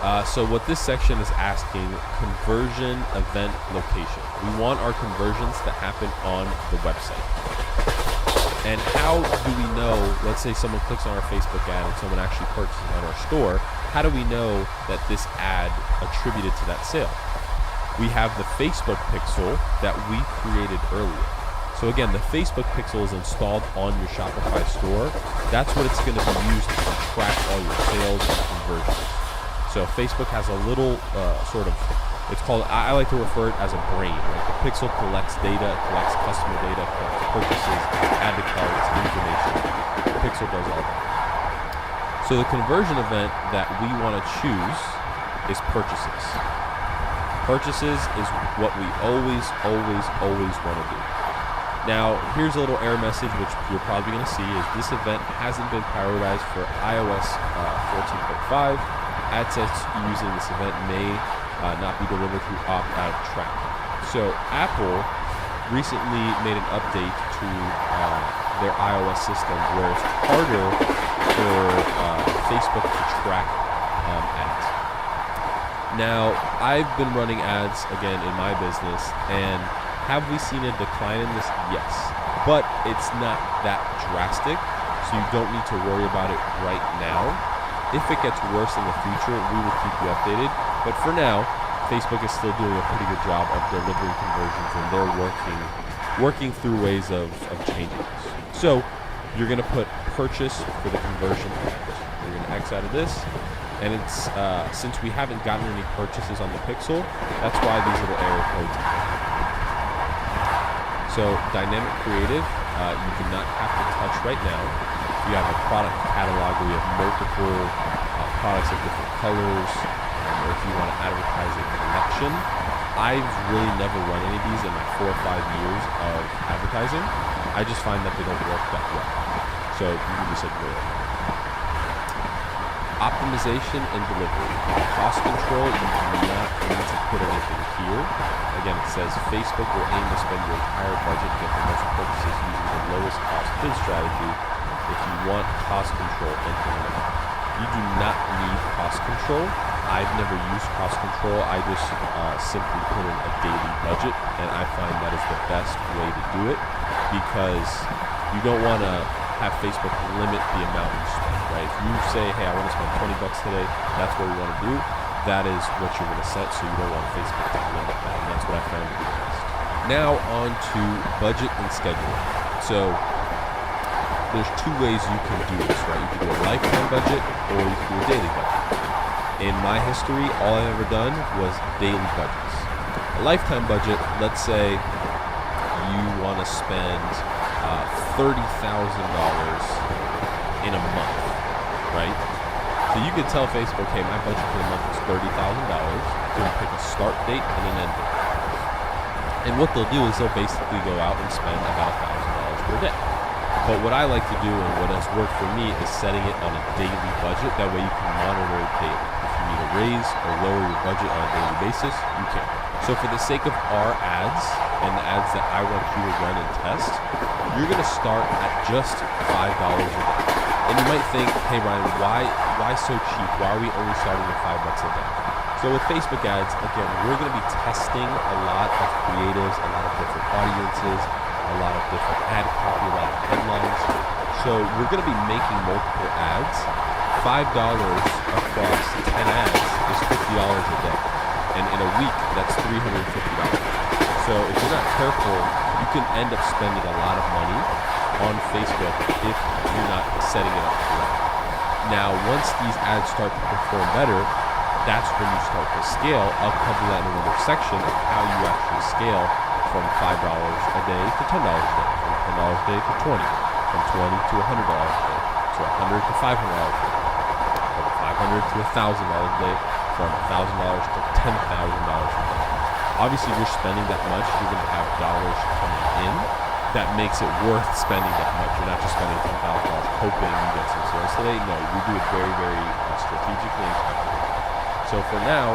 1. So what this section is asking, conversion event location. We want our conversions to happen on the website. And how do we know, let's say someone clicks on our Facebook ad and someone actually purchases on our store, how do we know that this ad attributed to that sale? We have the Facebook pixel that we created earlier. So again, the Facebook pixel is installed on your Shopify store. That's what it's going to be used to track all your sales and conversions. So Facebook has a little it's called, I like to refer it as a brain, right? The pixel collects data, it collects customer data, collects purchases, add to carts, information. The pixel does all that. So the conversion event that we want to choose is purchases. Purchases is what we always want to do. Now, here's a little error message, which you're probably going to see, is this event hasn't been prioritized for iOS 14.5. Ad sets using this event may not be delivered through opt-out tracking. So Apple recently made an update to their iOS system where it's harder for Facebook to track ads. Now, I've been running ads again in my business, and have we seen a decline in this? Yes, but it's not that drastic, so you don't need to worry about it right now. If it gets worse in the future, we will keep you updated, but for now, Facebook is still doing a pretty good job of delivering conversions, and they're working through ways of changing this. So you're going to put purchase for the conversion act. You're going to X out of this, and it's since we haven't gotten any purchases on the Pixel, that's why these little error codes are. So dynamic creative, you do not have to touch right now. If you have a product catalog where you have multiple products of different colors, or if you want to advertise a collection, I've really never run any of these in my 4 or 5 years of advertising. I just find that they don't work that well. So you can just ignore it. Optimization and delivery. Cost control, you do not need to put anything here. Again, it says Facebook will aim to spend your entire budget to get the most purchases using the lowest cost bid strategy. If you want cost control, implement it. You do not need cost control. I've never used cost control. I just simply put in a daily budget, and I find that is the best way to do it, because you don't want to have Facebook limit the amount you spend, right? If you say, hey, I want to spend $20 today, that's what we want to do, that is what you're going to set, so you don't want Facebook to limit that, and that's what I found to be the best. Now on to budget and schedule. So there's 2 ways you can do this, right? You can do a lifetime budget, or you can do a daily budget. In my history, all I've ever done was daily budgets. A lifetime budget, let's say you want to spend $30,000 in a month, right? So you could tell Facebook, hey, my budget for the month is $30,000. You're going to pick a start date and an end date. And what they'll do is they'll basically go out and spend about $1,000 per day. But what I like to do, and what has worked for me, is setting it on a daily budget. That way you can monitor it daily. If you need to raise or lower your budget on a daily basis, you can. So for the sake of our ads and the ads that I want you to run and test, you're going to start at just $5 a day. And you might think, hey Ryan, why so cheap? Why are we only starting at $5 a day? So with Facebook ads, again, we're going to be testing a lot of creatives, a lot of different audiences, a lot of different ad copy, a lot of headlines. So we're going to be making multiple ads. $5 across 10 ads is $50 a day. And in a week, that's $350. So if you're not careful, you can end up spending a lot of money on Facebook if you're not setting it up correctly. Now, once these ads start to perform better, that's when you start to scale. I'll cover that in another section of how you actually scale from $5 a day to $10 a day, from $10 a day to $20, from $20 to $100 a day, to $100 to $500 a day, from $500 to $1,000 a day, from $1,000 to $10,000 a day. Obviously, if you're spending that much, you're going to have dollars coming in. That makes it worth spending that much. You're not just spending $10,000 hoping you get some sales today. No, you do it very, very strategically and carefully. So for now,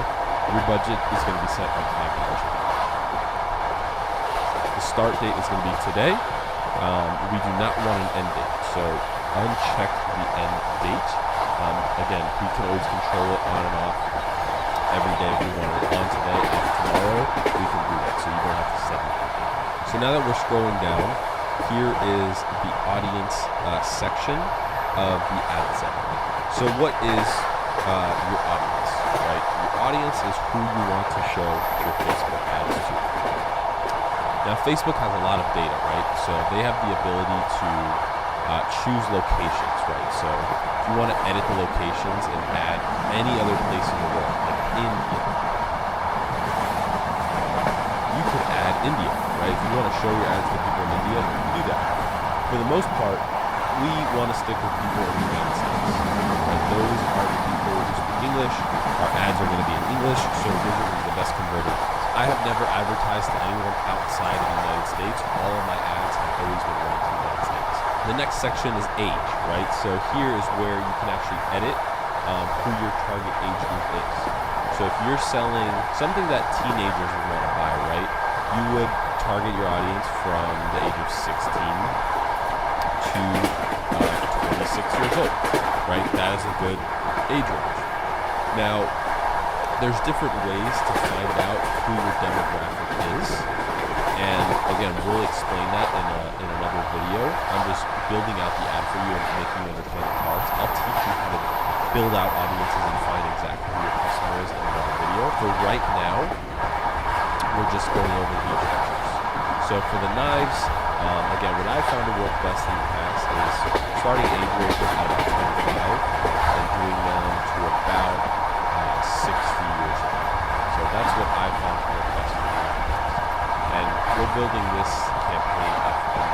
your budget is going to be set at $5 a day. The start date is going to be today. We do not want an end date, so uncheck the end date. Again, we can always control it on and off every day. If we want it on today, off tomorrow, we can do that, so you don't have to set it. So now that we're scrolling down, here is the audience section of the ad set. So what is your audience, right? Your audience is who you want to show your Facebook ads to. Now, Facebook has a lot of data, right? So they have the ability to choose locations, right? So if you want to edit the locations and add any other place in the world, like India, you could add India, right? If you want to show your ads to people in India, you can do that. For the most part, we want to stick with people in the United States, right? Those are the people who speak English. Our ads are going to be in English, so those are going to be the best converting. I have never advertised to anyone outside of the United States. All of my ads have always been running to the United States. The next section is age, right? So here is where you can actually edit who your target age group is. So if you're selling something that teenagers would want to buy, right, you would target your audience from the age of 16 to 26 years old, right? That is a good age range. Now, there's different ways to find out who your demographic is. And again, we'll explain that in another video. I'm just building out the ad for you and making you understand the parts. I'll teach you how to build out audiences and find exactly who your customer is in another video. For right now, we're just going over the age ranges. So for the knives, again, what I found to work best in the past is starting age ranges at about 25 and doing them to about 60 years old. So that's what I found to work best for the knives. And we're building this campaign up in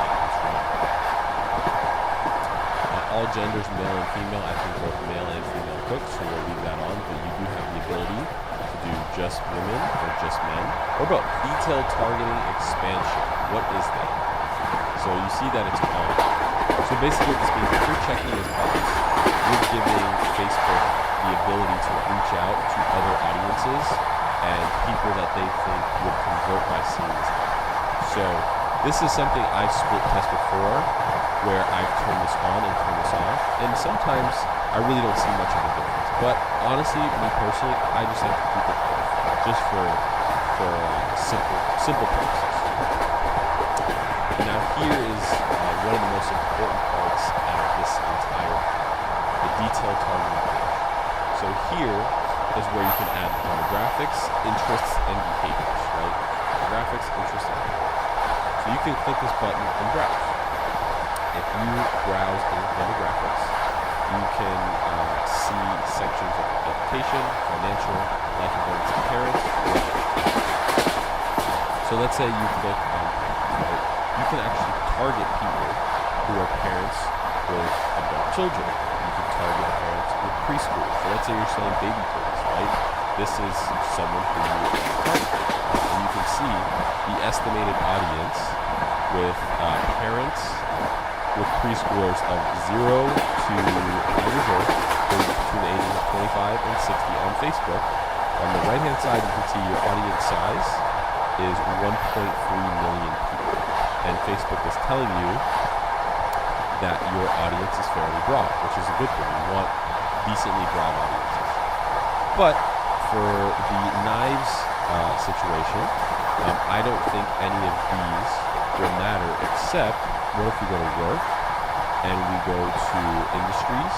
all genders, male and female. I think both male and female cooks, so we'll leave that on, but you do have the ability to do just women or just men, or both. Detailed targeting expansion. What is that? So you see that it's on. So basically what this means, if you're checking this box, you're giving Facebook the ability to reach out to other audiences and people that they think would convert by seeing this ad. So this is something I've split test before, where I've turned this on and turned this off, and sometimes I really don't see much of a difference. But honestly, me personally, I just like to keep it off, just for simple purposes. Now here is one of the most important parts out of this entire, the detailed targeting page. So here is where you can add demographics, interests, and behaviors, right? Demographics, interests, and behaviors. So you can click this button and browse. If you browse in demographics, you can see sections of education, financial, life events, parents. So let's say you click on parents, right? You can actually target people who are parents with adult children. You can target parents with preschool. So let's say you're selling baby toys, right? This is someone who you target. And you can see the estimated audience with parents with preschoolers of 0 to 5 years old, between the ages of 25 and 60 on Facebook. On the right-hand side, you can see your audience size is 1.3 million people. And Facebook is telling you that your audience is fairly broad, which is a good thing. You want decently broad audiences. But for the knives situation, I don't think any of these will matter, except what if we go to work and we go to industries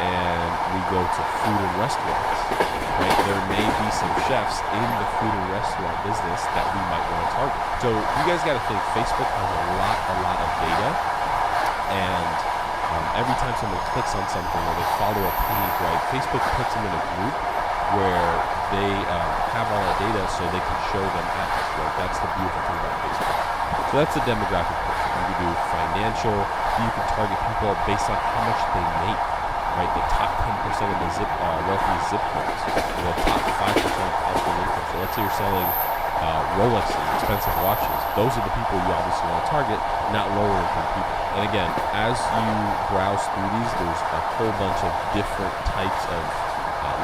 and we go to food and restaurants, right? There may be some chefs in the food and restaurant business that we might want to target. So you guys got to think, Facebook has a lot of data, and every time someone clicks on something or they follow a page, right, Facebook puts them in a group where they have all that data so they can show them ads, right? That's the beautiful thing about Facebook. So that's the demographic portion. You can do financial, you can target people based on how much they make, right? The top 10% of the wealthiest zip codes, the top 5% of household income. So let's say you're selling Rolexes, expensive watches. Those are the people you obviously want to target, not lower income people. And again, as you browse through these, there's a whole bunch of different types of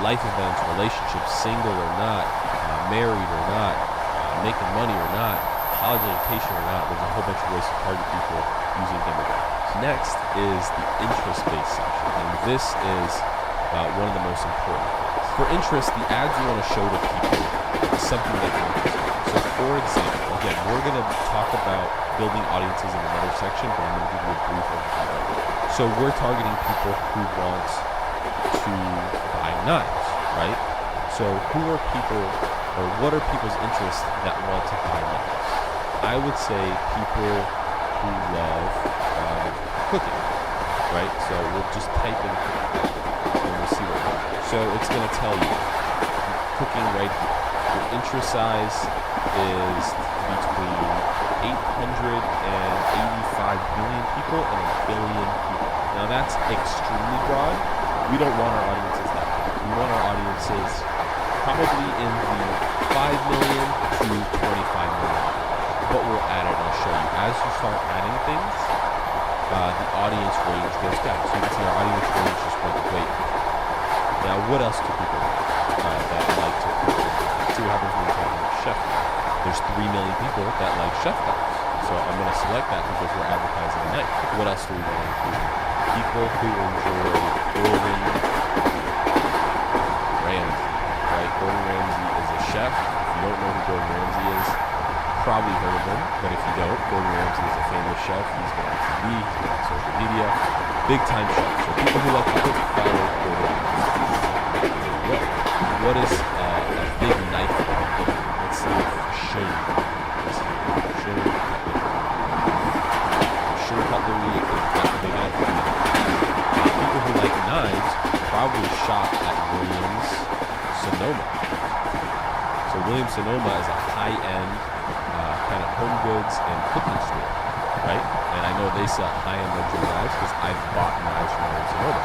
life events, relationships, single or not, married or not, making money or not, college education or not. There's a whole bunch of ways to target people using demographics. Next is the interest-based section, and this is one of the most important things. For interest, the ads you want to show to people is something that they're interested in. So for example, again, we're going to talk about building audiences in another section, but I'm going to give you a brief overview right now. So we're targeting people who want to buy knives, right? So who are people, or what are people's interests that want to buy knives? I would say people who love cooking, right? So we'll just type in cooking and we'll see what happens. So it's going to tell you cooking right here. Your interest size is between 885 billion people and 1 billion people. Now that's extremely broad. We don't want our audiences that big. We We want our audiences probably in the 5 million to 25 million. But we'll add it, and I'll show you. As you start adding things, the audience range goes down. So you can see our audience range just went way up. Now, what else do people like that like to cook? See what happens when you're talking about chef. There's 3 million people that like chef knives. So I'm going to select that because we're advertising a knife. What else do we want to include? People who enjoy Gordon Ramsay, right? Gordon Ramsay is a chef. If you don't know who Gordon Ramsay is, probably heard of him. But if you don't, Gordon Ramsay is a famous chef. He's been on TV, he's been on social media. Big time chef. So people who like to cook follow Gordon Ramsay. What is a big knife? Let's see if Shane is here. Shane cutlery is not big enough. People who like knives probably shop at Williams Sonoma. So Williams Sonoma is a high-end kind of home goods and cooking store, right? And I know they sell high-end luxury knives because I've bought knives from Williams Sonoma.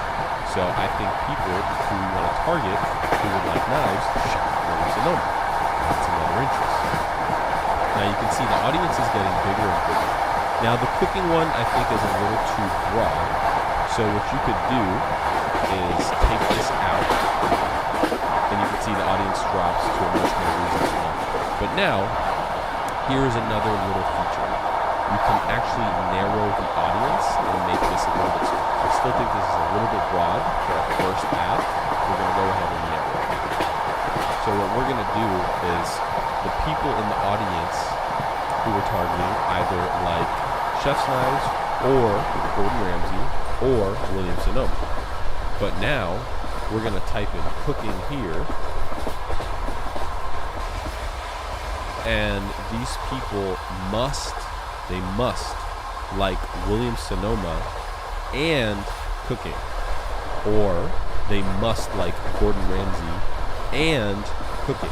So I think people who want to target who would like knives shop at Williams Sonoma. That's another interest. Now you can see the audience is getting bigger and bigger. Now the cooking one I think is a little too broad. So what you could do is take this out, and you can see the audience drops to a much more reasonable number. But now, here is another little feature. You can actually narrow the audience and make this a little bit smaller. I still think this is a little bit broad for our first ad. We're going to go ahead and narrow it. So what we're going to do is the people in the audience who we're targeting either like Chef's Knives or Gordon Ramsay or Williams Sonoma. But now we're going to type in cooking here. And these people must like Williams Sonoma and cooking, or they must like Gordon Ramsay and cooking.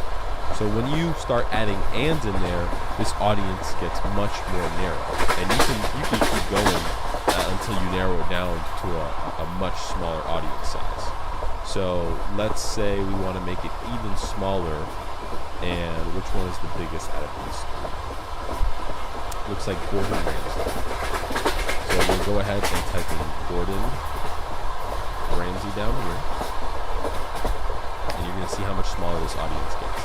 So when you start adding ands in there, this audience gets much more narrow, and you can keep going until you narrow it down to a much smaller audience size. So let's say we want to make it even smaller. And which one is the biggest out of these three? Looks like Gordon Ramsay. So we'll go ahead and type in Gordon Ramsay down here. And you're going to see how much smaller this audience gets.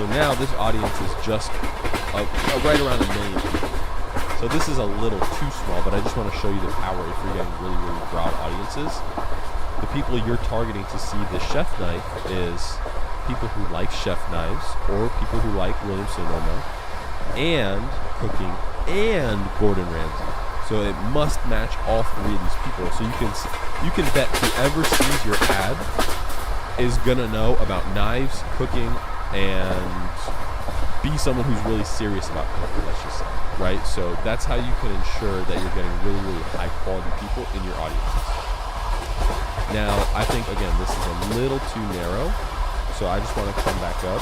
So now this audience is just right around 1 million people. So this is a little too small, but I just want to show you the power if you're getting really, really broad audiences. The people you're targeting to see the chef knife is people who like chef knives or people who like Williams Sonoma and cooking and Gordon Ramsay. So it must match all three of these people. So you can bet whoever sees your ad is gonna know about knives, cooking, and be someone who's really serious about cooking, let's just say, right? So that's how you can ensure that you're getting really, really high quality people in your audiences. Now, I think again, this is a little too narrow. So I just want to come back up,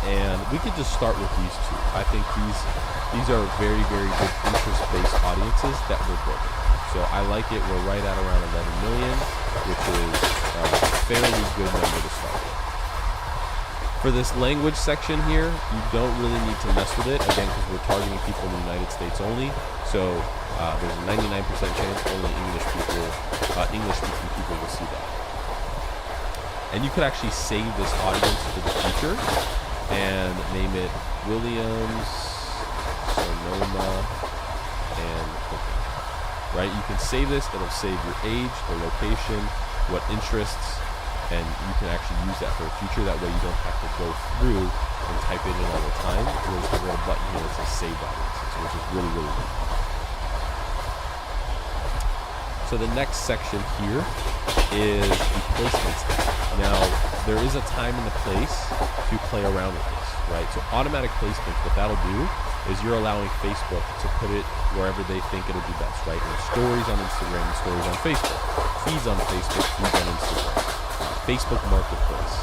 and we could just start with these two. I think these are very, very good interest-based audiences that we're building. So I like it. We're right at around 11 million, which is a fairly good number to start with. For this language section here, you don't really need to mess with it, again, because we're targeting people in the United States only. So there's a 99% chance only English-speaking people will see that. And you could actually save this audience for the future and name it Williams Sonoma and cooking. Right? You can save this. It'll save your age, the location, what interests, and you can actually use that for the future. That way you don't have to go through and type it in all the time. There's the little button here that says Save Audiences, which is really, really neat. So the next section here is the placements tab. Now, there is a time and a place to play around with this, right? So automatic placements, what that'll do is you're allowing Facebook to put it wherever they think it'll do best, right? In stories on Instagram, stories on Facebook, feeds on Facebook, feeds on Instagram, Facebook Marketplace,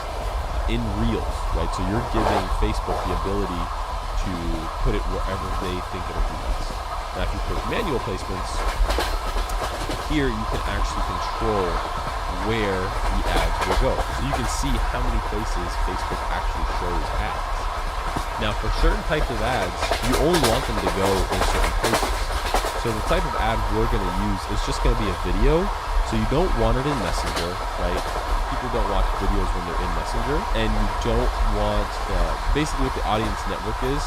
in Reels, right? So you're giving Facebook the ability to put it wherever they think it'll do best. Now, if you put manual placements, here you can actually control where the ads will go. So you can see how many places Facebook actually shows ads. Now, for certain types of ads, you only want them to go in certain places. So the type of ad we're going to use is just going to be a video. So you don't want it in Messenger, right? People don't watch videos when they're in Messenger. And you don't want, basically what the audience network is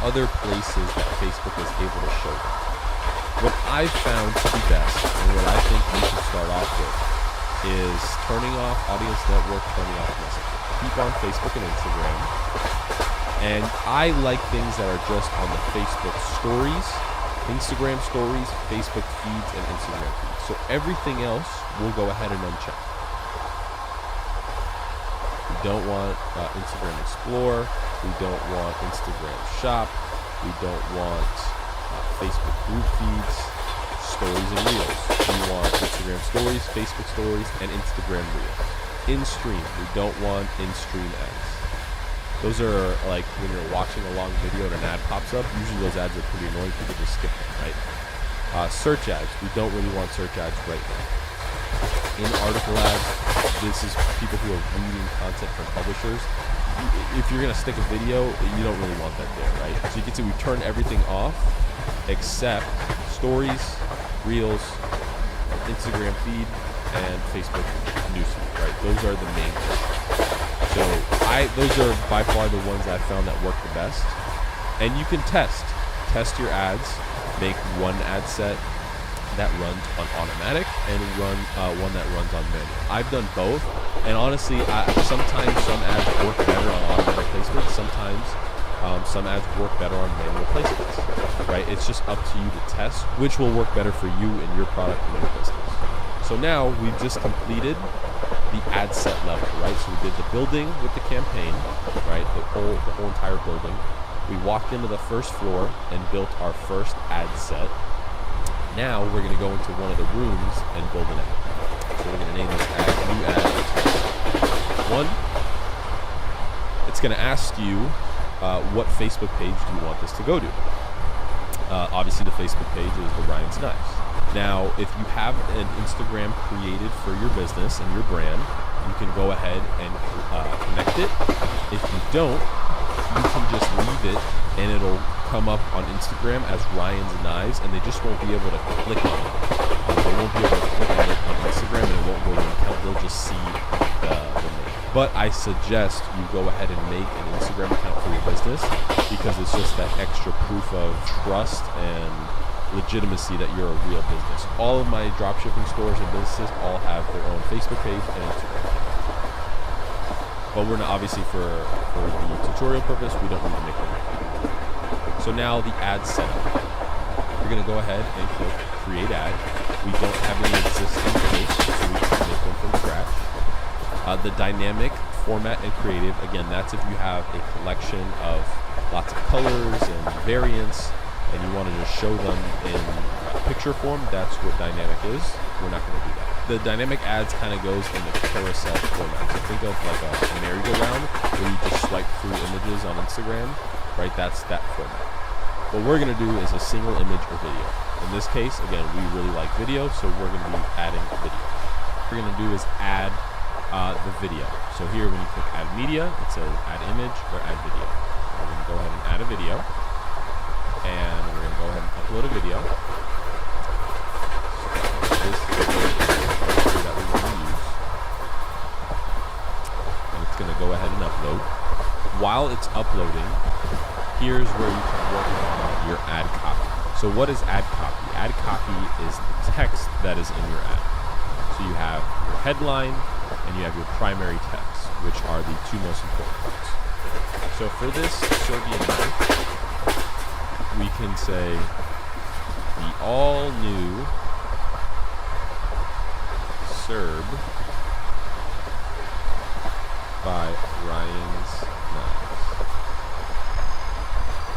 other places that Facebook is able to show them. What I've found to be best, and what I think you should start off with, is turning off audience network, turning off Messenger. Keep on Facebook and Instagram. And I like things that are just on the Facebook stories, Instagram stories, Facebook feeds, and Instagram feeds. So everything else we'll go ahead and uncheck. We don't want Instagram Explore. We don't want Instagram Shop. We don't want Facebook group feeds, stories and reels. We want Instagram stories, Facebook stories, and Instagram reels. In-stream. We don't want in-stream ads. Those are like when you're watching a long video and an ad pops up. Usually those ads are pretty annoying. People just skip them, right? Search ads. We don't really want search ads right now. In article ads, this is people who are reading content from publishers. If you're going to stick a video, you don't really want that there, right? So you can see we turn everything off except stories, reels, Instagram feed, and Facebook newsfeed, right? Those are the main things. So those are by far the ones I found that work the best. And you can test your ads, make one ad set that runs on automatic and one that runs on manual. I've done both, and honestly, sometimes some ads work better on automatic placements. Sometimes some ads work better on manual placements, right? It's just up to you to test which will work better for you and your product and your business. So now we've just completed the ad set level, right? So we did the building with the campaign, right? The whole entire building. We walked into the first floor and built our first ad set. Now we're going to go into one of the rooms and build an ad. So we're going to name this ad new ad. One, it's going to ask you what Facebook page do you want this to go to. Obviously the Facebook page is the Ryan's Knives. Now, if you have an Instagram created for your business and your brand, you can go ahead and connect it. If you don't, you can just leave it and it'll come up on Instagram as Ryan's Knives, and they just won't be able to click on it. They won't be able to click on it on Instagram, and it won't go to an account. They'll just see the name. But I suggest you go ahead and make an Instagram account for your business, because it's just that extra proof of trust and legitimacy that you're a real business. All of my dropshipping stores and businesses all have their own Facebook page and Instagram page. But we're not, obviously for the tutorial purpose, we don't need to make them right now. So now the ad setup. You're going to go ahead and click create ad. We don't have any existing posts, so we can make one from scratch. The dynamic format and creative, again, that's if you have a collection of lots of colors and variants and you want to just show them in picture form, that's what dynamic is. We're not going to do that. The dynamic ads kind of goes in the carousel format. So think of like a merry-go-round where you just swipe through images on Instagram, right? That's that format. What we're going to do is a single image or video. In this case, again, we really like video, so we're going to be adding video. What we're going to do is add the video. So here when you click add media, it says add image or add video. We're going to go ahead and add a video. And we're going to go ahead and upload a video. So this video that we want to use. And it's going to go ahead and upload. While it's uploading, here's where you can work on your ad copy. So what is ad copy? Ad copy is the text that is in your ad. So you have your headline and you have your primary text, which are the two most important parts. So for this Serbian knife, we can say the all-new Serb by Ryan's Knives.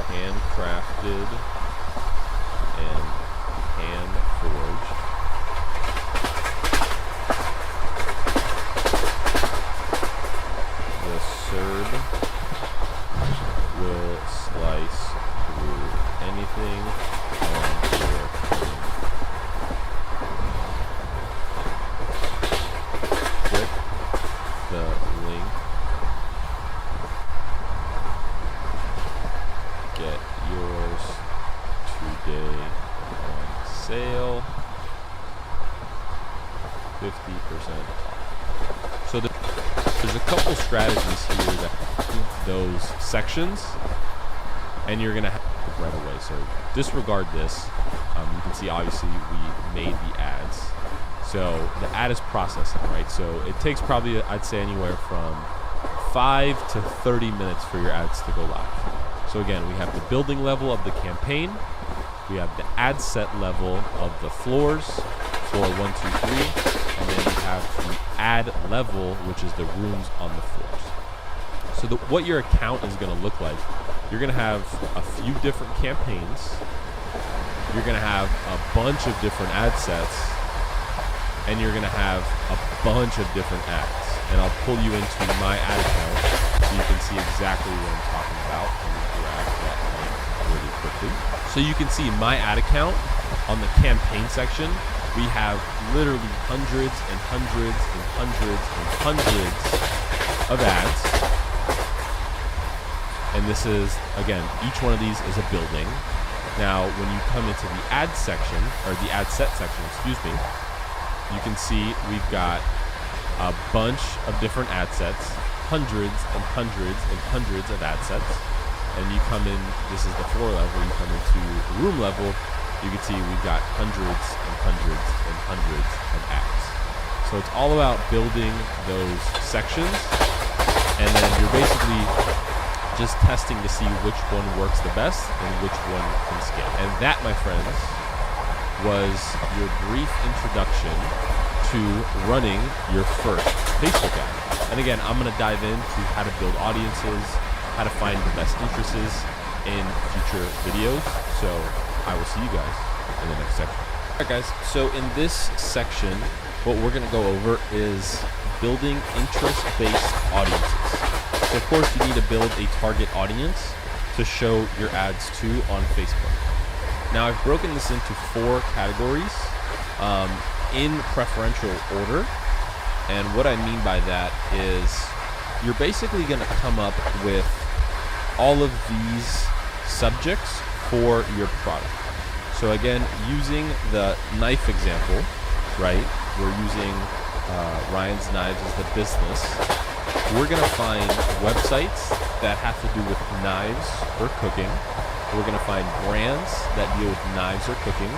Handcrafted and hand-forged. The Serb will slice through anything on your phone. couple strategies here that those sections, and you're gonna have it right away. So disregard this. You can see obviously we made the ads. So the ad is processing, right? So it takes probably, I'd say, anywhere from 5 to 30 minutes for your ads to go live. So again, we have the building level of the campaign. We have the ad set level of the floors, floor 1, 2, 3, and then you have the ad level, which is the rooms on the floors. So what your account is going to look like, you're going to have a few different campaigns. You're going to have a bunch of different ad sets, and you're going to have a bunch of different ads. And I'll pull you into my ad account so you can see exactly what I'm talking about. Let me grab that link really quickly. So you can see my ad account on the campaign section. We have literally hundreds and hundreds and hundreds and hundreds of ads. And this is, again, each one of these is a building. Now, when you come into the ad section, or the ad set section, excuse me, you can see we've got a bunch of different ad sets, hundreds and hundreds and hundreds of ad sets. And you come in, this is the floor level, you come into the room level, you can see we've got hundreds and hundreds and hundreds of ads. So it's all about building those sections, and then you're basically just testing to see which one works the best and which one can scale. And that, my friends, was your brief introduction to running your first Facebook ad. And again, I'm going to dive into how to build audiences, how to find the best interests in future videos. So I will see you guys in the next section. All right, guys. So in this section, what we're going to go over is building interest-based audiences. So of course, you need to build a target audience to show your ads to on Facebook. Now, I've broken this into 4 categories in preferential order. And what I mean by that is you're basically going to come up with all of these subjects for your product. So again, using the knife example, right? We're using Ryan's Knives as the business. We're going to find websites that have to do with knives or cooking. We're going to find brands that deal with knives or cooking.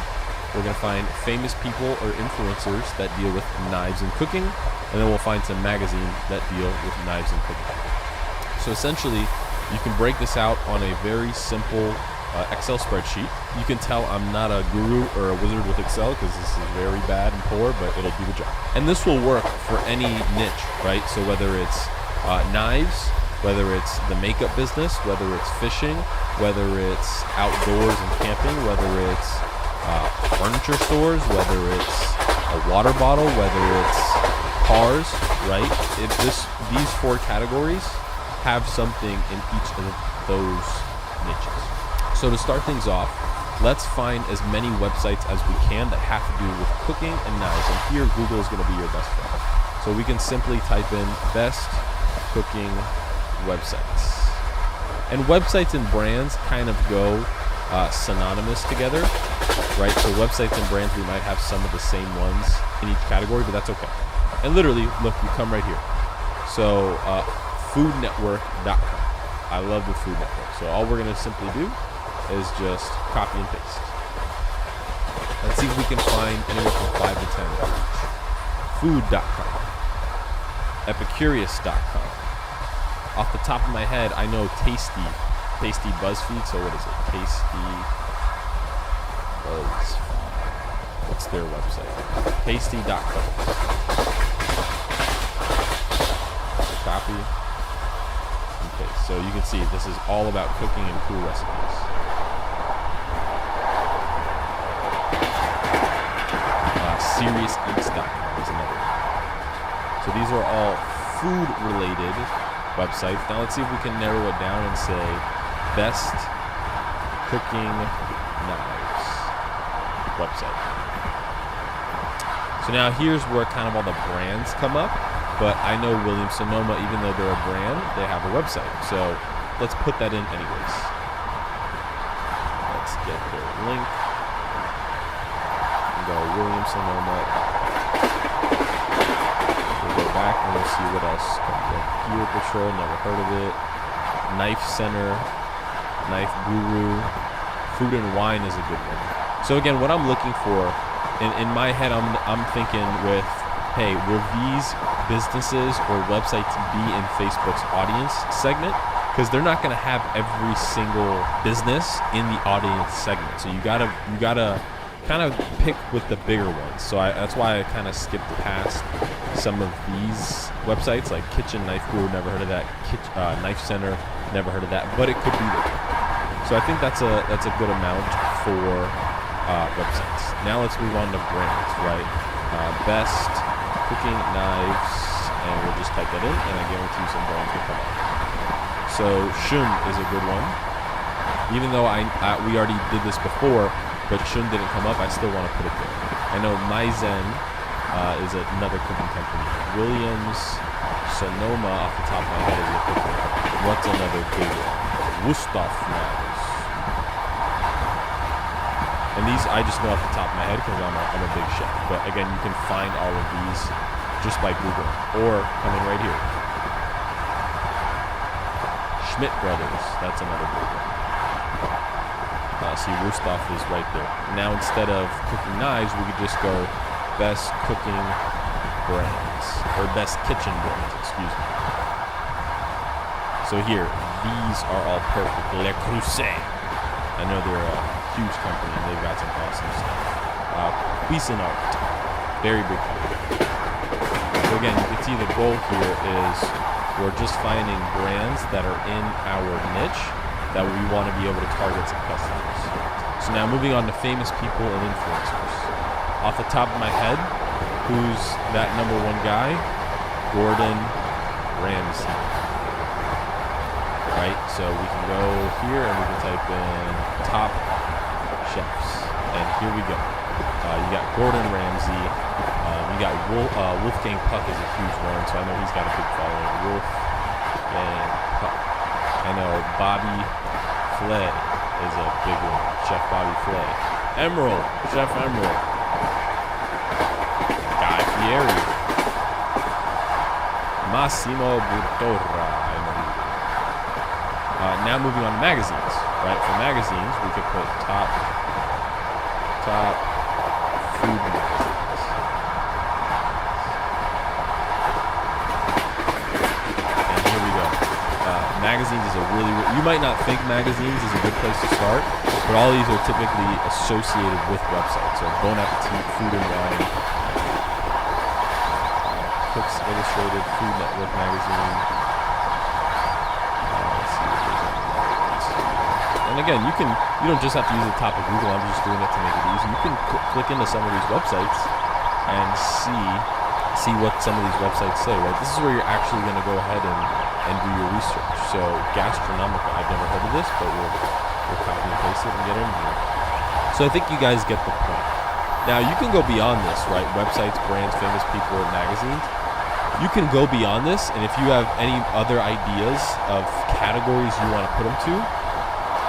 We're going to find famous people or influencers that deal with knives and cooking. And then we'll find some magazines that deal with knives and cooking. So essentially, you can break this out on a very simple Excel spreadsheet. You can tell I'm not a guru or a wizard with Excel because this is very bad and poor, but it'll do the job. And this will work for any niche, right? So whether it's knives, whether it's the makeup business, whether it's fishing, whether it's outdoors and camping, whether it's furniture stores, whether it's a water bottle, whether it's cars, right? These 4 categories have something in each of those niches. So to start things off, let's find as many websites as we can that have to do with cooking and knives. And here, Google is going to be your best friend. So we can simply type in best cooking websites. And websites and brands kind of go synonymous together, right? So websites and brands, we might have some of the same ones in each category, but that's okay. And literally, look, you come right here. So foodnetwork.com. I love the Food Network. So all we're going to simply do is just copy and paste. Let's see if we can find anywhere from 5 to 10 of each. Food.com. Epicurious.com. Off the top of my head, I know Tasty BuzzFeed. So what is it? Tasty BuzzFeed. What's their website? Tasty.com. Copy and paste. So you can see this is all about cooking and cool recipes. SeriousEats.com is another one. So these are all food-related websites. Now let's see if we can narrow it down and say best cooking knives website. So now here's where kind of all the brands come up. But I know Williams-Sonoma, even though they're a brand, they have a website. So let's put that in anyways. Let's get their link. We'll go Williams-Sonoma. We'll go back and we'll see what else comes up. Gear Patrol, never heard of it. Knife Center, Knife Guru. Food and Wine is a good one. So again, what I'm looking for, in my head, I'm thinking with, hey, will these businesses or websites be in Facebook's audience segment? Because they're not going to have every single business in the audience segment. So you gotta kind of pick with the bigger ones. So that's why I kind of skipped past some of these websites like Kitchen Knife Guru, never heard of that. Knife Center, never heard of that, but it could be there. So I think that's a good amount for websites. Now let's move on to brands, right? Best cooking knives, and we'll just type that in, and I guarantee you some brands will come up. So Shun is a good one. Even though we already did this before, but Shun didn't come up, I still want to put it there. I know Maizen is another cooking company. Williams Sonoma, off the top of my head, is a cooking company. What's another big one? Wusthof knives. And these I just know off the top of my head because I'm a big chef. But again, you can find all of these just by Google or coming right here. Schmidt Brothers, that's another big one. See, Wusthof is right there. Now instead of cooking knives, we could just go best cooking brands, or best kitchen brands, excuse me. So here, these are all perfect. Le Creuset. I know they're a huge company and they've got some awesome stuff. Cuisinart, very big company. So again, you can see the goal here is we're just finding brands that are in our niche that we want to be able to target some customers. So now moving on to famous people and influencers. Off the top of my head, who's that number one guy? Gordon Ramsay. Right, so we can go here and we can type in top chefs, and here we go. You got Gordon Ramsay. You got Wolfgang Puck is a huge one, so I know he's got a big following. Wolfgang Puck. I know Bobby Flay is a big one. Chef Bobby Flay. Emerald, Chef Emerald. Guy Fieri. Massimo Bottura. Now moving on to magazines, right? For magazines, we could put top food magazines. And here we go. Magazines is a you might not think magazines is a good place to start, but all these are typically associated with websites. So Bon Appetit, Food and Wine, Cooks Illustrated, Food Network magazine. And again, you don't just have to use the top of Google. I'm just doing it to make it easy. You can click into some of these websites and see what some of these websites say, right? This is where you're actually going to go ahead and do your research. So Gastronomica, I've never heard of this, but we'll copy and paste it and get in here. So I think you guys get the point. Now you can go beyond this, right? Websites, brands, famous people, magazines. You can go beyond this, and if you have any other ideas of categories you want to put them to,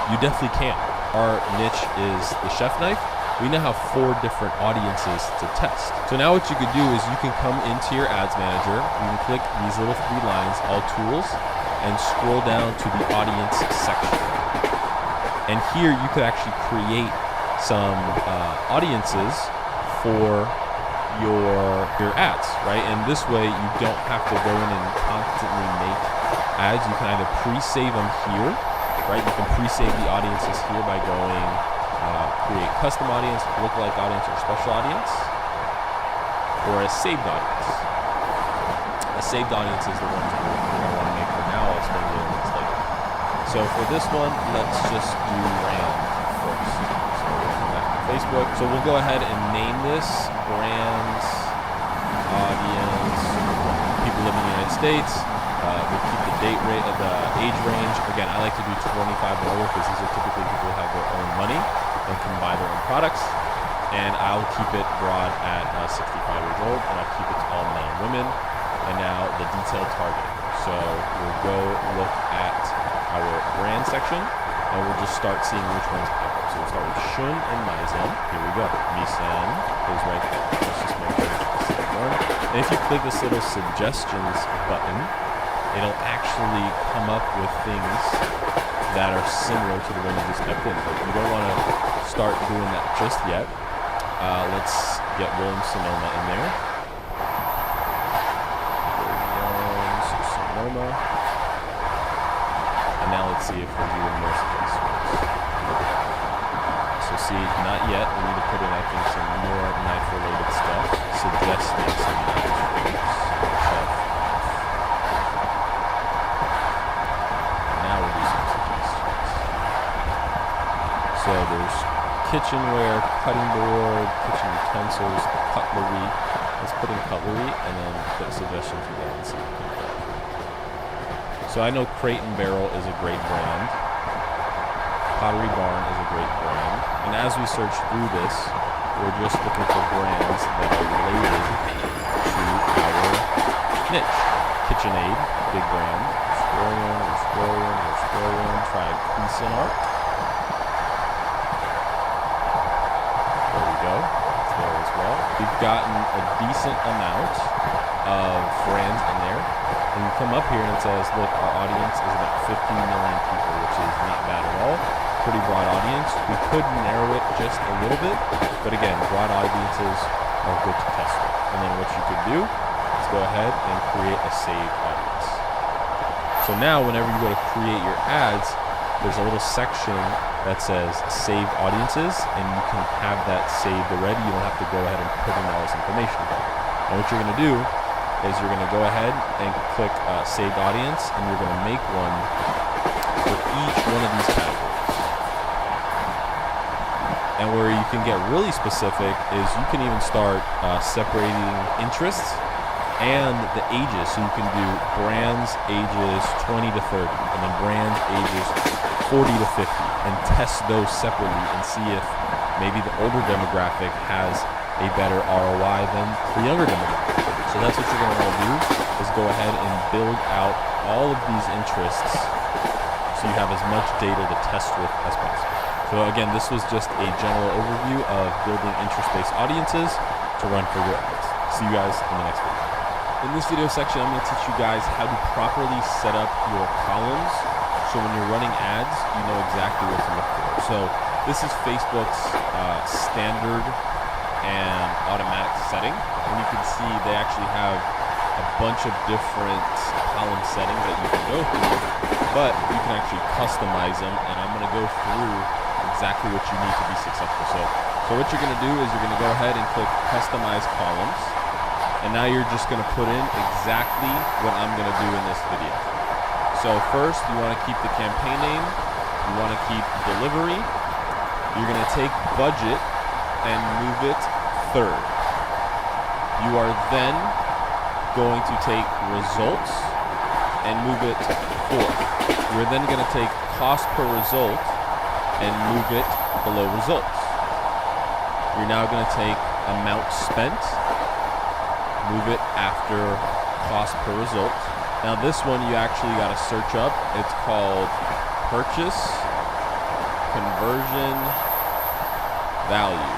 you definitely can. Our niche is the chef knife. We now have 4 different audiences to test. So now what you could do is you can come into your ads manager, you can click these little 3 lines, all tools, and scroll down to the audience section. And here you could actually create some audiences for your ads, right? And this way you don't have to go in and constantly make ads. You can either pre-save them here, right? You can pre-save the audiences here by going create custom audience, lookalike audience, or special audience, or a saved audience. A saved audience is the one we're going to want to make for now. I'll explain it later. So for this one, let's just do brand first. So we'll come back to Facebook. So we'll go ahead and name this brands, audience, people living in the United States. We'll keep the date rate of the age range. Again, I like to do 25 and over because these are typically people who have their own money and can buy their own products. And I'll keep it broad at 65 years old, and I'll keep it to all men and women. And now the detailed targeting. So we'll go look at our brand section, and we'll just start seeing which ones pop up. So we'll start with Shun and Maizen. Here we go. Misen is right there. Let's just make sure it's the same one. And if you click this little suggestions button, it'll actually come up with things that are similar to the one you just typed in. But you don't want to start doing that just yet. Let's get Williams-Sonoma in there. Williams-Sonoma. And now let's see if we're doing most of these ones. So see, not yet. We need to put in, I think, some more knife-related stuff. Suggesting some knife stuff. Now we'll do some suggestions. So there's kitchenware, cutting board, kitchen utensils, cutlery. Let's put in cutlery and then put suggestions in there and see what comes up. So I know Crate and Barrel is a great brand. Pottery Barn is a great brand. And as we search through this, we're just looking for brands that are related to our niche. KitchenAid, big brand. Squarium. Try Cuisinart. There we go. It's there as well. We've gotten a decent amount of brands in there. And you come up here and it says, look, our audience is about 15 million people, which is not bad at all. Pretty broad audience. We could narrow it just a little bit, but again, broad audiences are good to test with. And then what you could do is go ahead and create a saved audience. So now whenever you go to create your ads, there's a little section that says saved audiences, and you can have that saved already. You don't have to go ahead and put in all this information. And what you're going to do is you're going to go ahead and click saved audience, and you're going to make one for each one of these categories. And where you can get really specific is you can even start separating interests and the ages. So you can do brands ages 20 to 30 and then brands ages 40 to 50 and test those separately and see if maybe the older demographic has a better ROI than the younger demographic. So that's what you're going to want to do is go ahead and build out all of these interests so you have as much data to test with as possible. So again, this was just a general overview of building interest-based audiences to run for your ads. See you guys in the next video. In this video section, I'm going to teach you guys how to properly set up your columns so when you're running ads, you know exactly what to look for. So this is Facebook's standard and automatic setting. And you can see they actually have a bunch of different column settings that you can go through, but you can actually customize them, and I'm going to go through exactly what you need to be successful. So what you're going to do is you're going to go ahead and click Customize Columns, and now you're just going to put in exactly what I'm going to do in this video. So first, you want to keep the campaign name, you want to keep delivery, you're going to take budget and move it third. You are then going to take results and move it fourth. You're then going to take cost per result and move it below results. You're now going to take amount spent, move it after cost per result. Now this one you actually got to search up. It's called purchase conversion value.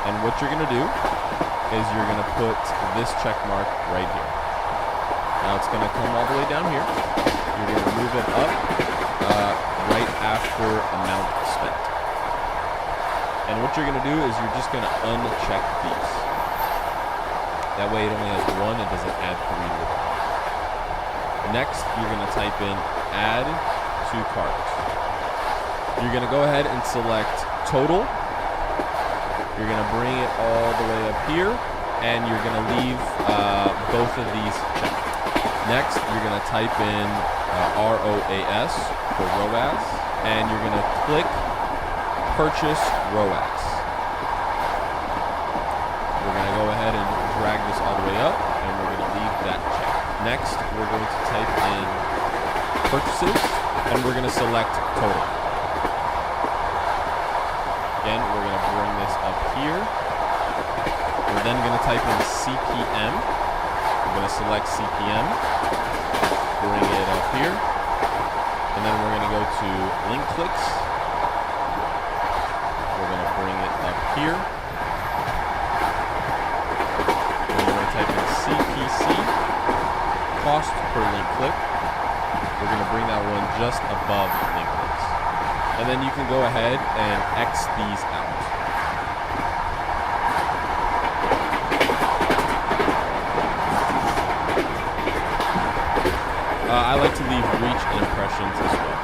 And what you're going to do is you're going to put this check mark right here. Now it's going to come all the way down here. You're going to move it up right after amount spent. And what you're going to do is you're just going to uncheck these. That way it only has one, it doesn't add three to it. Next, you're going to type in add to cart. You're going to go ahead and select total. You're going to bring it all the way up here, and you're going to leave both of these checked. Next, you're going to type in ROAS for ROAS, and you're going to click Purchase ROAS. We're going to go ahead and drag this all the way up, and we're going to leave that checked. Next, we're going to type in purchases, and we're going to select total. Again, we're going to bring this up here. We're then going to type in CPM. We're going to select CPM, bring it up here, and then we're going to go to link clicks. We're going to bring it up here. And we're going to type in CPC, cost per link click. We're going to bring that one just above link clicks. And then you can go ahead and X these out. I like to leave reach and impressions as well.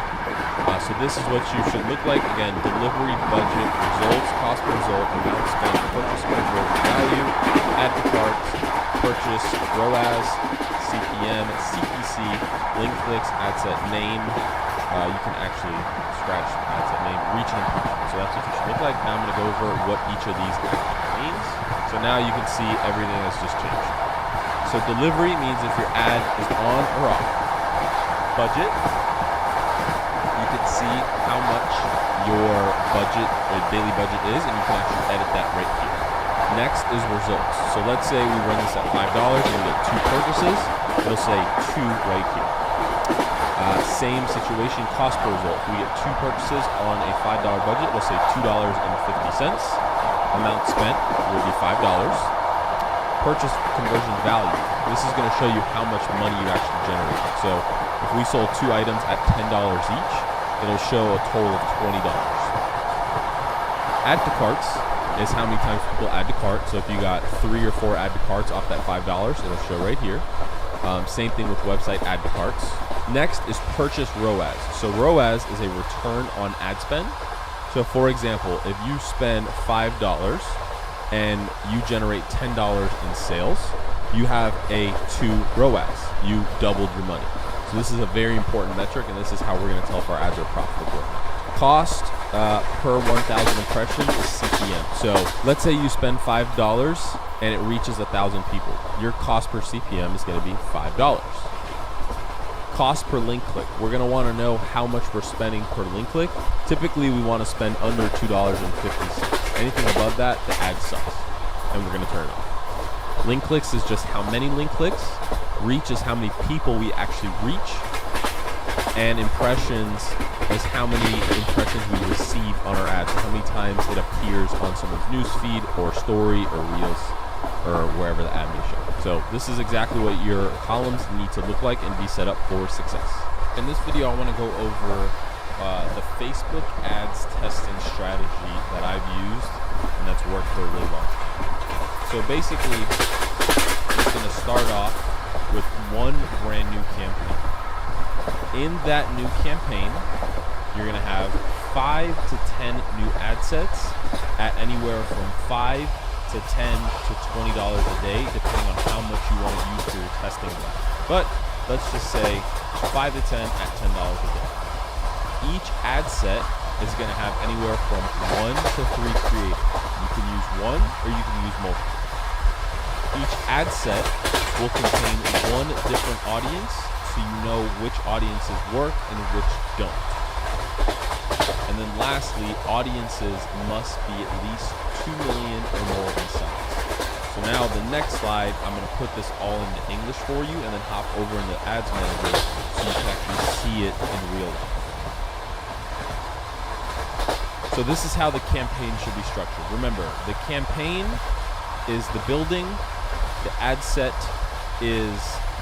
So this is what you should look like. Again, delivery, budget, results, cost per result, amount spent, purchase conversion value, add to cart, purchase, ROAS, CPM, CPC, link clicks, ad set name. You can actually scratch ad set name, reach and impression. So that's what it should look like. Now I'm going to go over what each of these actually means. So now you can see everything has just changed. So delivery means if your ad is on or off. Budget, you can see how much your budget or daily budget is, and you can actually edit that right here. Next is results. So let's say we run this at $5 and we get 2 purchases. It'll say 2 right here. Same situation, cost per result. If we get 2 purchases on a $5 budget, it'll say $2.50. Amount spent will be $5. Purchase conversion value. This is going to show you how much money you actually generated. So if we sold 2 items at $10 each, it'll show a total of $20. Add to carts is how many times people add to cart. So if you got 3 or 4 add to carts off that $5, it'll show right here. Same thing with website add to carts. Next is purchase ROAS. So ROAS is a return on ad spend. So for example, if you spend $5 and you generate $10 in sales, you have a 2 ROAS. You doubled your money. So this is a very important metric, and this is how we're going to tell if our ads are profitable. Cost per 1,000 impressions is CPM. So let's say you spend $5 and it reaches 1,000 people. Your cost per CPM is going to be $5. Cost per link click. We're going to want to know how much we're spending per link click. Typically, we want to spend under $2.50. Anything above that, the ad sucks, and we're going to turn it off. Link clicks is just how many link clicks. Reach is how many people we actually reach. And impressions is how many impressions we receive on our ads, so how many times it appears on someone's newsfeed or story or reels or wherever the ad may show. So this is exactly what your columns need to look like and be set up for success. In this video, I want to go over the Facebook ads testing strategy that I've used and that's worked for a really long time. So basically, it's going to start off with one brand new campaign. In that new campaign, you're going to have 5 to 10 new ad sets at anywhere from $5 to $10 to $20 a day, depending on how much you want to use for your testing run. But let's just say 5 to 10 at $10 a day. Each ad set is going to have anywhere from 1 to 3 creatives. You can use one or you can use multiple. Each ad set will contain one different audience, so you know which audiences work and which don't. And then lastly, audiences must be at least 2 million or more in size. So now the next slide, I'm going to put this all into English for you and then hop over into Ads Manager so you can actually see it in real life. So this is how the campaign should be structured. Remember, the campaign is the building, the ad set is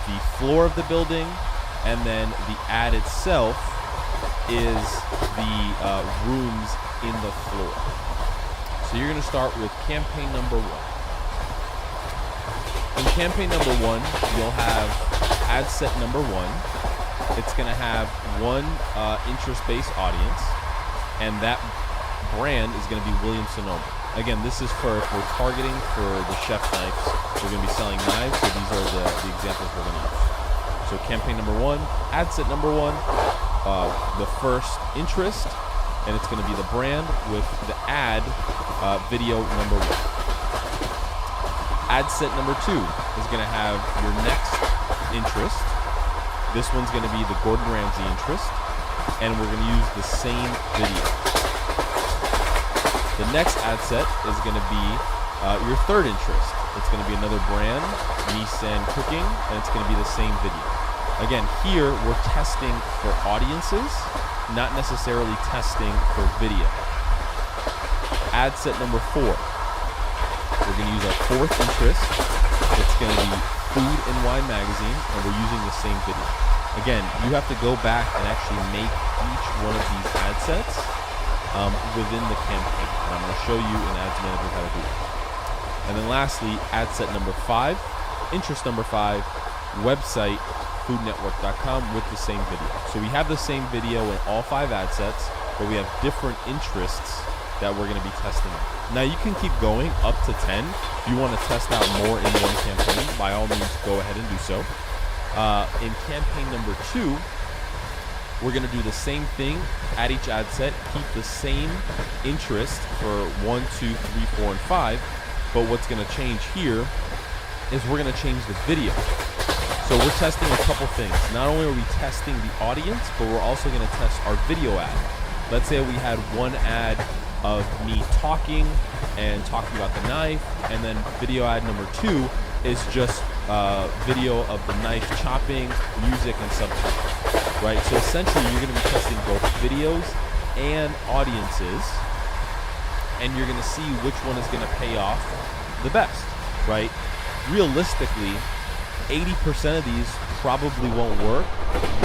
the floor of the building, and then the ad itself is the rooms in the floor. So you're going to start with campaign number 1. In campaign number 1, you'll have ad set number 1. It's going to have one interest-based audience, and that brand is going to be Williams-Sonoma. Again, this is for if we're targeting for the chef knives. We're going to be selling knives, so these are the examples we're going to use. So campaign number 1, ad set number 1, the first interest, and it's going to be the brand with the ad video number 1. Ad set number 2 is going to have your next interest. This one's going to be the Gordon Ramsay interest, and we're going to use the same video. The next ad set is going to be your third interest. It's going to be another brand, Nissan Cooking, and it's going to be the same video. Again, here we're testing for audiences, not necessarily testing for video. Ad set number 4. We're going to use our fourth interest, it's going to be Food and Wine Magazine, and we're using the same video. Again, you have to go back and actually make each one of these ad sets within the campaign. And I'm going to show you in Ads Manager how to do it. And then lastly, ad set number 5, interest number 5, website foodnetwork.com with the same video. So we have the same video in all 5 ad sets, but we have different interests that we're going to be testing out. Now you can keep going up to 10. If you want to test out more in one campaign, by all means go ahead and do so. In campaign number 2, we're going to do the same thing at each ad set, keep the same interest for 1, 2, 3, 4, and 5, but what's going to change here is we're going to change the video. So we're testing a couple things. Not only are we testing the audience, but we're also going to test our video ad. Let's say we had one ad of me talking and talking about the knife, and then video ad number 2 is just video of the knife chopping, music, and subtitles, right? So essentially you're going to be testing both videos and audiences, and you're going to see which one is going to pay off the best, right? Realistically, 80% of these probably won't work.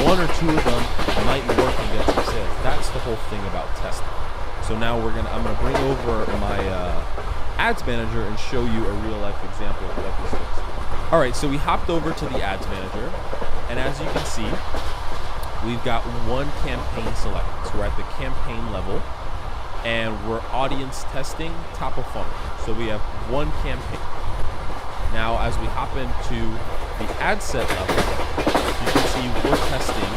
1 or 2 of them might work and get some sales. That's the whole thing about testing. So now I'm gonna bring over my Ads Manager and show you a real life example of what this looks. All right, so we hopped over to the Ads Manager, and as you can see, we've got one campaign selected. So we're at the campaign level, and we're audience testing top of funnel. So we have one campaign. Now, as we hop into the ad set level, you can see we're testing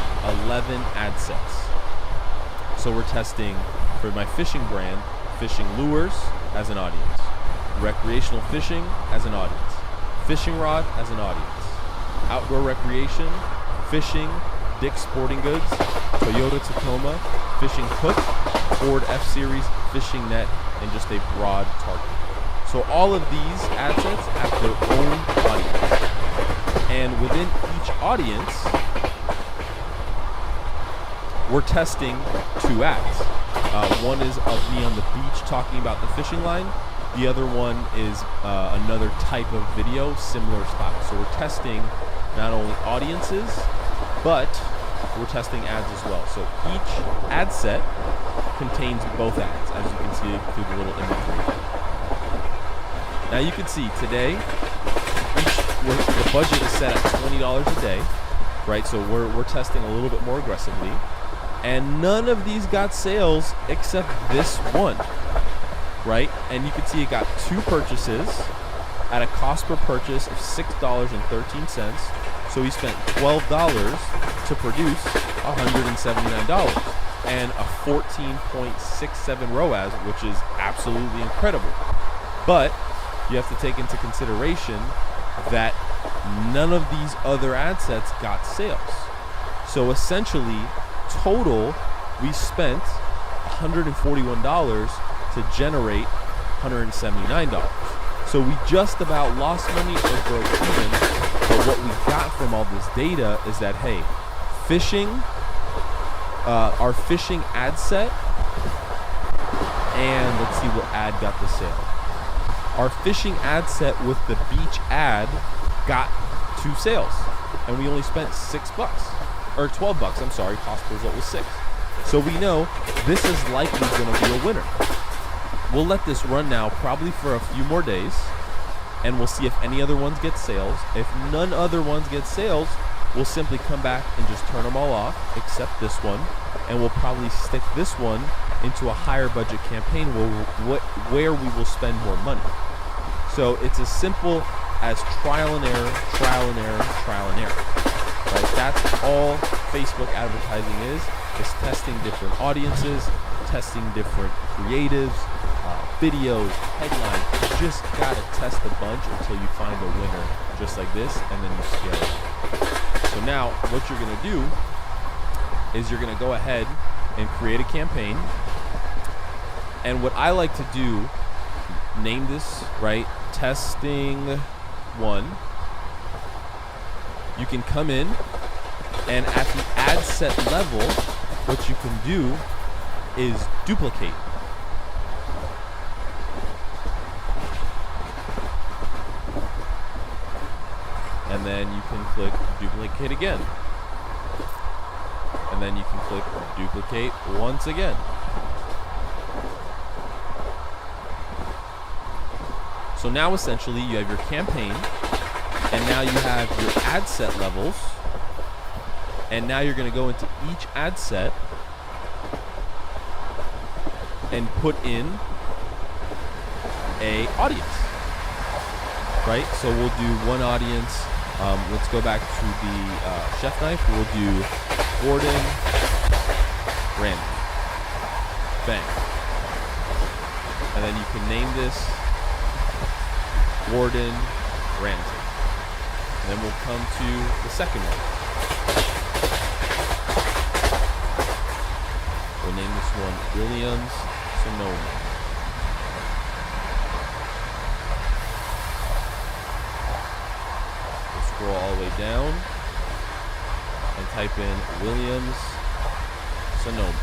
11 ad sets. So we're testing, for my fishing brand, fishing lures as an audience, recreational fishing as an audience, fishing rod as an audience, outdoor recreation, fishing, Dick's Sporting Goods, Toyota Tacoma, fishing hook, Ford F-Series, fishing net, and just a broad target. So all of these ad sets have their own audience. And within each audience, we're testing 2 ads. One is of me on the beach talking about the fishing line. The other one is another type of video, similar style. So we're testing not only audiences, but we're testing ads as well. So each ad set contains both ads, as you can see through the little imagery. Now you can see today, the budget is set at $20 a day, right? So we're testing a little bit more aggressively, and none of these got sales except this one, right? And you can see it got 2 purchases at a cost per purchase of $6.13. So we spent $12 to produce $179 and a 14.67 ROAS, which is absolutely incredible. But you have to take into consideration that none of these other ad sets got sales. So essentially, total, we spent $141 to generate $179. So we just about lost money or broke even, but what we got from all this data is that, hey, fishing, our fishing ad set, and let's see what ad got the sale. Our fishing ad set with the beach ad got 2 sales, and we only spent $6 or $12. I'm sorry, cost per result was 6. So we know this is likely going to be a winner. We'll let this run now probably for a few more days, and we'll see if any other ones get sales. If none other ones get sales, we'll simply come back and just turn them all off, except this one, and we'll probably stick this one into a higher budget campaign where we will spend more money. So it's as simple as trial and error, trial and error, trial and error. Right? That's all Facebook advertising is testing different audiences, testing different creatives, videos, headlines. You just gotta test a bunch until you find a winner just like this, and then you scale it. So now what you're gonna do is you're gonna go ahead and create a campaign. And what I like to do, name this, right? Testing 1. You can come in, and at the ad set level, what you can do is duplicate. and then you can click duplicate again. And then you can click duplicate once again. So now essentially you have your campaign, and now you have your ad set levels, and now you're going to go into each ad set and put in a audience, right? So we'll do one audience. Let's go back to the chef knife. We'll do Gordon Rannim. Bang. And then you can name this Gordon Rannim. And then we'll come to the second one. We'll name this one Williams Sonoma. We'll scroll all the way down and type in Williams Sonoma.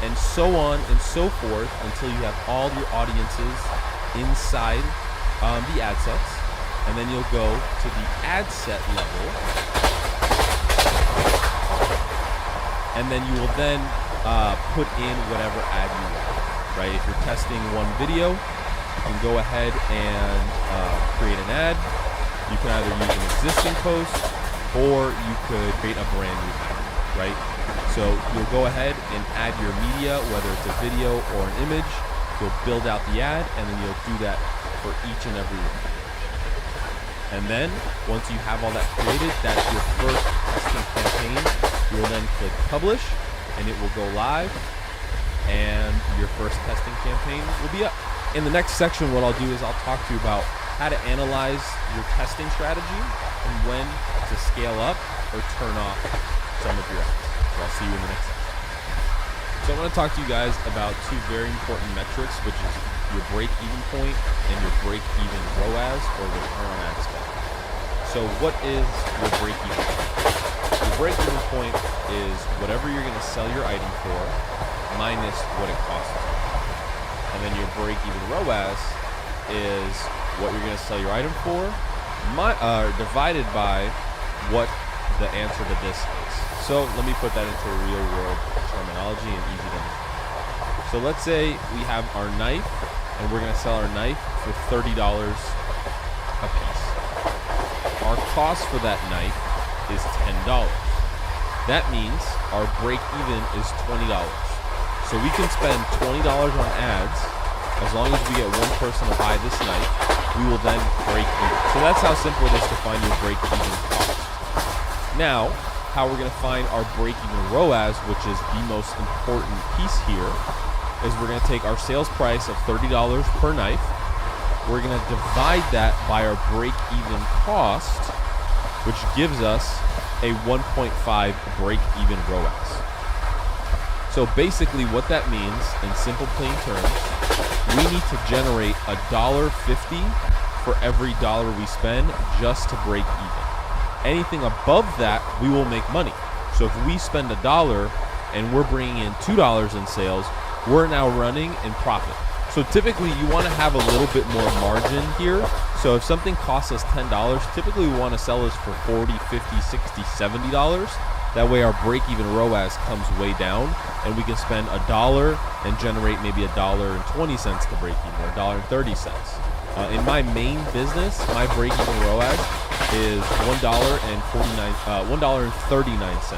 And so on and so forth until you have all your audiences inside the ad sets. And then you'll go to the ad set level. And then you will then put in whatever ad you want, right? If you're testing one video, you can go ahead and create an ad. You can either use an existing post or you could create a brand new ad, right? So you'll go ahead and add your media, whether it's a video or an image. You'll build out the ad, and then you'll do that for each and every one. And then once you have all that created, that's your first testing campaign. You'll then click publish, and it will go live, and your first testing campaign will be up. In the next section, what I'll do is I'll talk to you about how to analyze your testing strategy and when to scale up or turn off some of your ads. So I'll see you in the next section. So I want to talk to you guys about two very important metrics, which is your break-even point and your break-even ROAS, or return on ad spend. So what is your break-even point? Your break-even point is whatever you're going to sell your item for minus what it costs you. And then your break-even ROAS is what you're going to sell your item for divided by what the answer to this is. So let me put that into real world terminology and easy to understand. So let's say we have our knife, and we're going to sell our knife for $30 a piece. Our cost for that knife is $10. That means our break even is $20. So we can spend $20 on ads. As long as we get one person to buy this knife, we will then break even. So that's how simple it is to find your break even cost. Now, how we're going to find our break-even ROAS, which is the most important piece here, is we're going to take our sales price of $30 per knife. We're going to divide that by our break-even cost, which gives us a 1.5 break-even ROAS. So basically what that means, in simple plain terms, we need to generate $1.50 for every dollar we spend just to break even. Anything above that, we will make money. So if we spend $1 and we're bringing in $2 in sales, we're now running in profit. So typically you want to have a little bit more margin here. So if something costs us $10, typically we want to sell this for $40, $50, $60, $70. That way our break-even ROAS comes way down, and we can spend $1 and generate maybe $1.20 to break even, or $1.30. In my main business, my break-even ROAS is $1.39.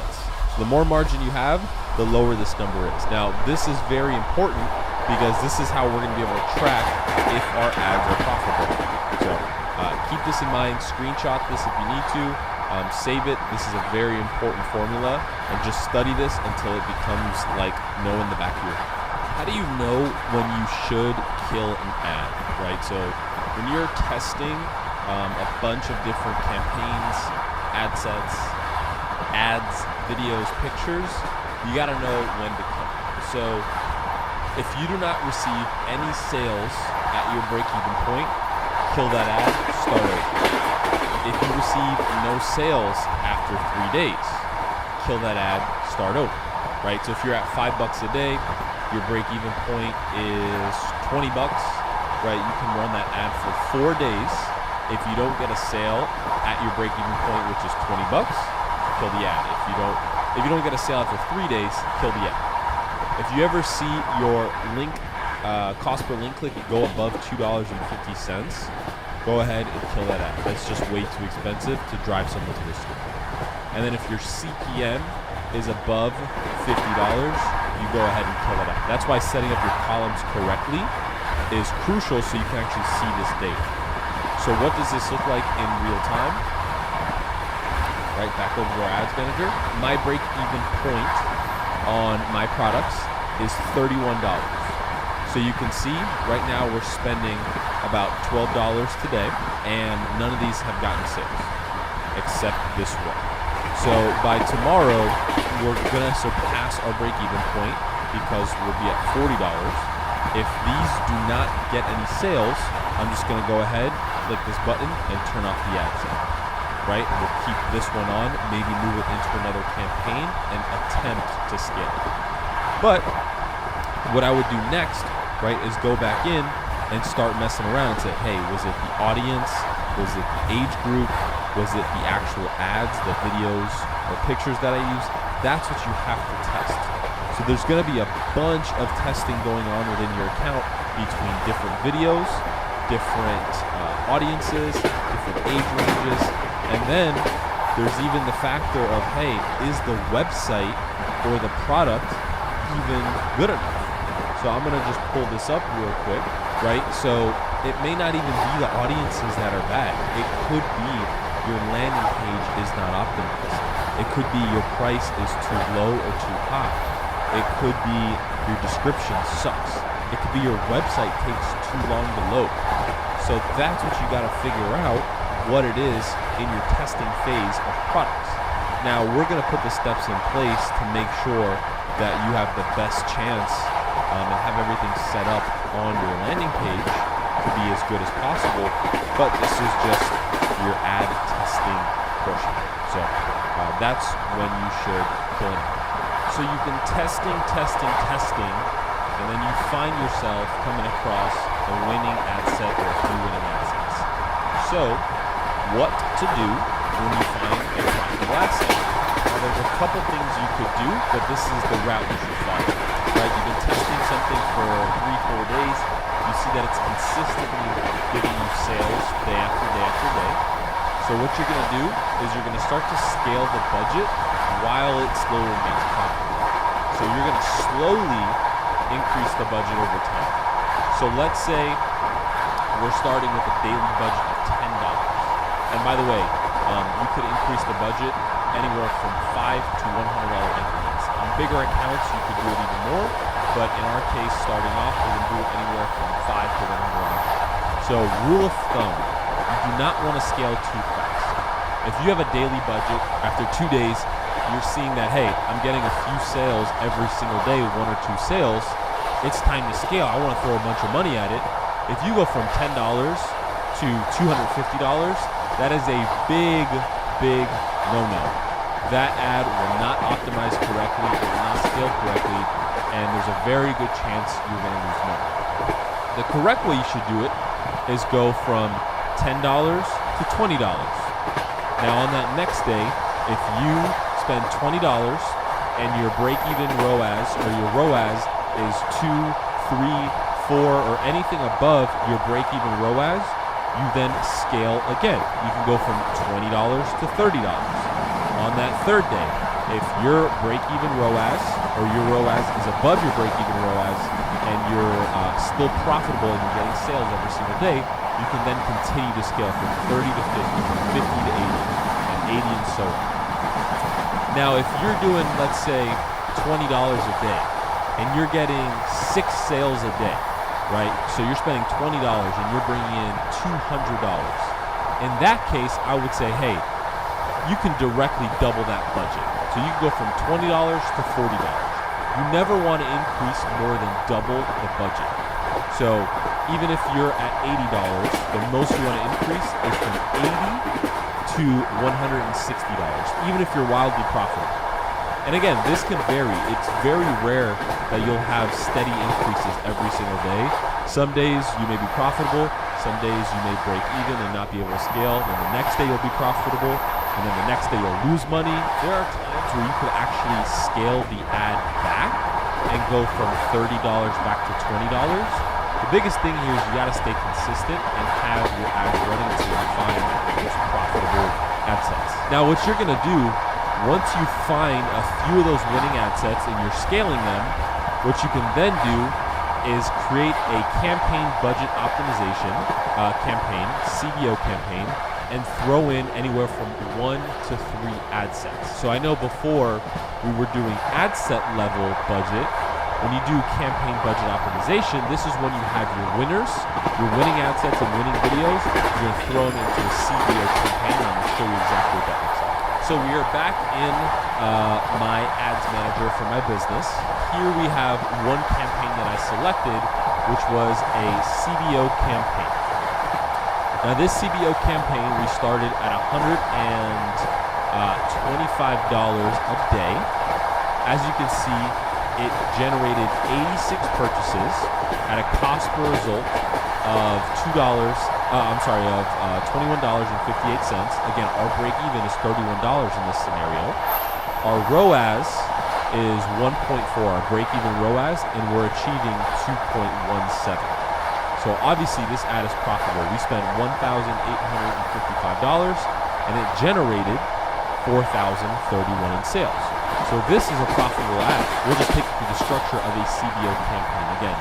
So the more margin you have, the lower this number is. Now, this is very important because this is how we're going to be able to track if our ads are profitable. So keep this in mind. Screenshot this if you need to. Save it. This is a very important formula, and just study this until it becomes like knowing the back of your head. How do you know when you should kill an ad, right? So when you're testing a bunch of different campaigns, ad sets, ads, videos, pictures, you got to know when to kill. So if you do not receive any sales at your break-even point, kill that ad, start over. If you receive no sales after 3 days, kill that ad, start over, right? So if you're at $5 a day, your break-even point is $20, right? You can run that ad for 4 days. If you don't get a sale at your break-even point, which is 20 bucks, kill the ad. If you don't get a sale after 3 days, kill the ad. If you ever see your link cost per link click go above $2.50, go ahead and kill that ad. That's just way too expensive to drive someone to the store. And then if your CPM is above $50, you go ahead and kill that ad. That's why setting up your columns correctly is crucial so you can actually see this data. So what does this look like in real time? Right, back over to our ads manager. My break-even point on my products is $31. So you can see right now we're spending about $12 today, and none of these have gotten sales except this one. So by tomorrow, we're gonna surpass our break-even point because we'll be at $40. If these do not get any sales, I'm just gonna go ahead, click this button, and turn off the ad set. Right? We'll keep this one on, maybe move it into another campaign, and attempt to scale it. But what I would do next, right, is go back in and start messing around and say, hey, was it the audience? Was it the age group? Was it the actual ads, the videos, or pictures that I use? That's what you have to test. So there's going to be a bunch of testing going on within your account between different videos, different audiences, different age ranges, and then there's even the factor of, hey, is the website or the product even good enough? So I'm going to just pull this up real quick, right? So it may not even be the audiences that are bad. It could be your landing page is not optimized. It could be your price is too low or too high. It could be your description sucks. It could be your website takes too long to load. So that's what you got to figure out, what it is in your testing phase of products. Now we're going to put the steps in place to make sure that you have the best chance and have everything set up on your landing page to be as good as possible. But this is just your ad testing portion. So that's when you should fill it out. So you've been testing, and then you find yourself coming across a winning ad set or a few winning ad sets. So what to do when you find a profitable ad set? Well, there's a couple things you could do, but this is the route you should follow. Right? You've been testing something for 3-4 days. You see that it's consistently giving you sales day after day after day. So what you're going to do is you're going to start to scale the budget while it still remains profitable. So you're going to slowly increase the budget over time. So let's say we're starting with a daily budget of $10. And by the way, you could increase the budget anywhere from $5 to $100 increments. On bigger accounts, you could do it even more, but in our case, starting off, we're going to do it anywhere from $5 to $100. So rule of thumb, you do not want to scale too fast. If you have a daily budget, after 2 days, you're seeing that, hey, I'm getting a few sales every single day, 1 or 2 sales, it's time to scale. I want to throw a bunch of money at it. If you go from $10 to $250, that is a big no-no. That ad will not optimize correctly, it will not scale correctly, and there's a very good chance you're going to lose money. The correct way you should do it is go from $10 to $20. Now on that next day, if you spend $20 and your break-even ROAS or your ROAS is 2, 3, 4, or anything above your break-even ROAS, you then scale again. You can go from $20 to $30. On that third day, if your break-even ROAS or your ROAS is above your break-even ROAS and you're still profitable and you're getting sales every single day, you can then continue to scale from 30 to 50, from 50 to 80, and 80 and so on. Now, if you're doing, let's say, $20 a day and you're getting 6 sales a day, right? So you're spending $20 and you're bringing in $200. In that case, I would say, hey, you can directly double that budget. So you can go from $20 to $40. You never want to increase more than double the budget. So even if you're at $80, the most you want to increase is from $80 to $160, even if you're wildly profitable. And again, this can vary. It's very rare that you'll have steady increases every single day. Some days you may be profitable, Some days you may break even and not be able to scale. Then the next day you'll be profitable. And then the next day you'll lose money. There are times where you could actually scale the ad back and go from $30 back to $20. The biggest thing here is you got to stay consistent and have your ads running until you find the most profitable ad sets. Now, what you're going to do once you find a few of those winning ad sets and you're scaling them, what you can then do is create a campaign budget optimization campaign, CBO campaign, and throw in anywhere from 1 to 3 ad sets. So I know before we were doing ad set level budget. When you do campaign budget optimization, this is when you have your winners, your winning ad sets and winning videos. You're going to throw them into a CBO campaign, and I'm going to show you exactly what that looks like. So we are back in my ads manager for my business. Here we have one campaign that I selected, which was a CBO campaign. Now this CBO campaign, we started at $125 a day. As you can see, it generated 86 purchases at a cost per result of $21.58. Again, our break even is $31 in this scenario. Our ROAS is 1.4, our break even ROAS, and we're achieving 2.17. So obviously this ad is profitable. We spent $1,855 and it generated $4,031 in sales. So this is a profitable ad. We'll just take you through the structure of a CBO campaign. Again,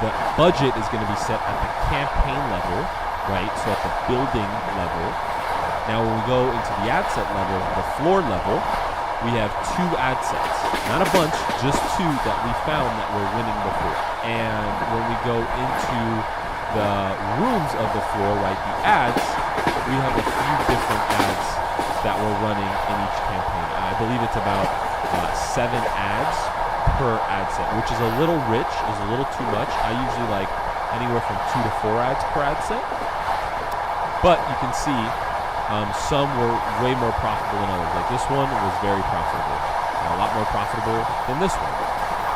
the budget is going to be set at the campaign level, right? So at the building level. Now when we go into the ad set level, the floor level, we have 2 ad sets. Not a bunch, just 2 that we found that were winning before. And when we go into the rooms of the floor, right, the ads, we have a few different ads that we're running in each campaign. I believe it's about 7 ads per ad set, which is a little rich, is a little too much. I usually like anywhere from 2 to 4 ads per ad set. But you can see some were way more profitable than others. Like this one was very profitable, a lot more profitable than this one,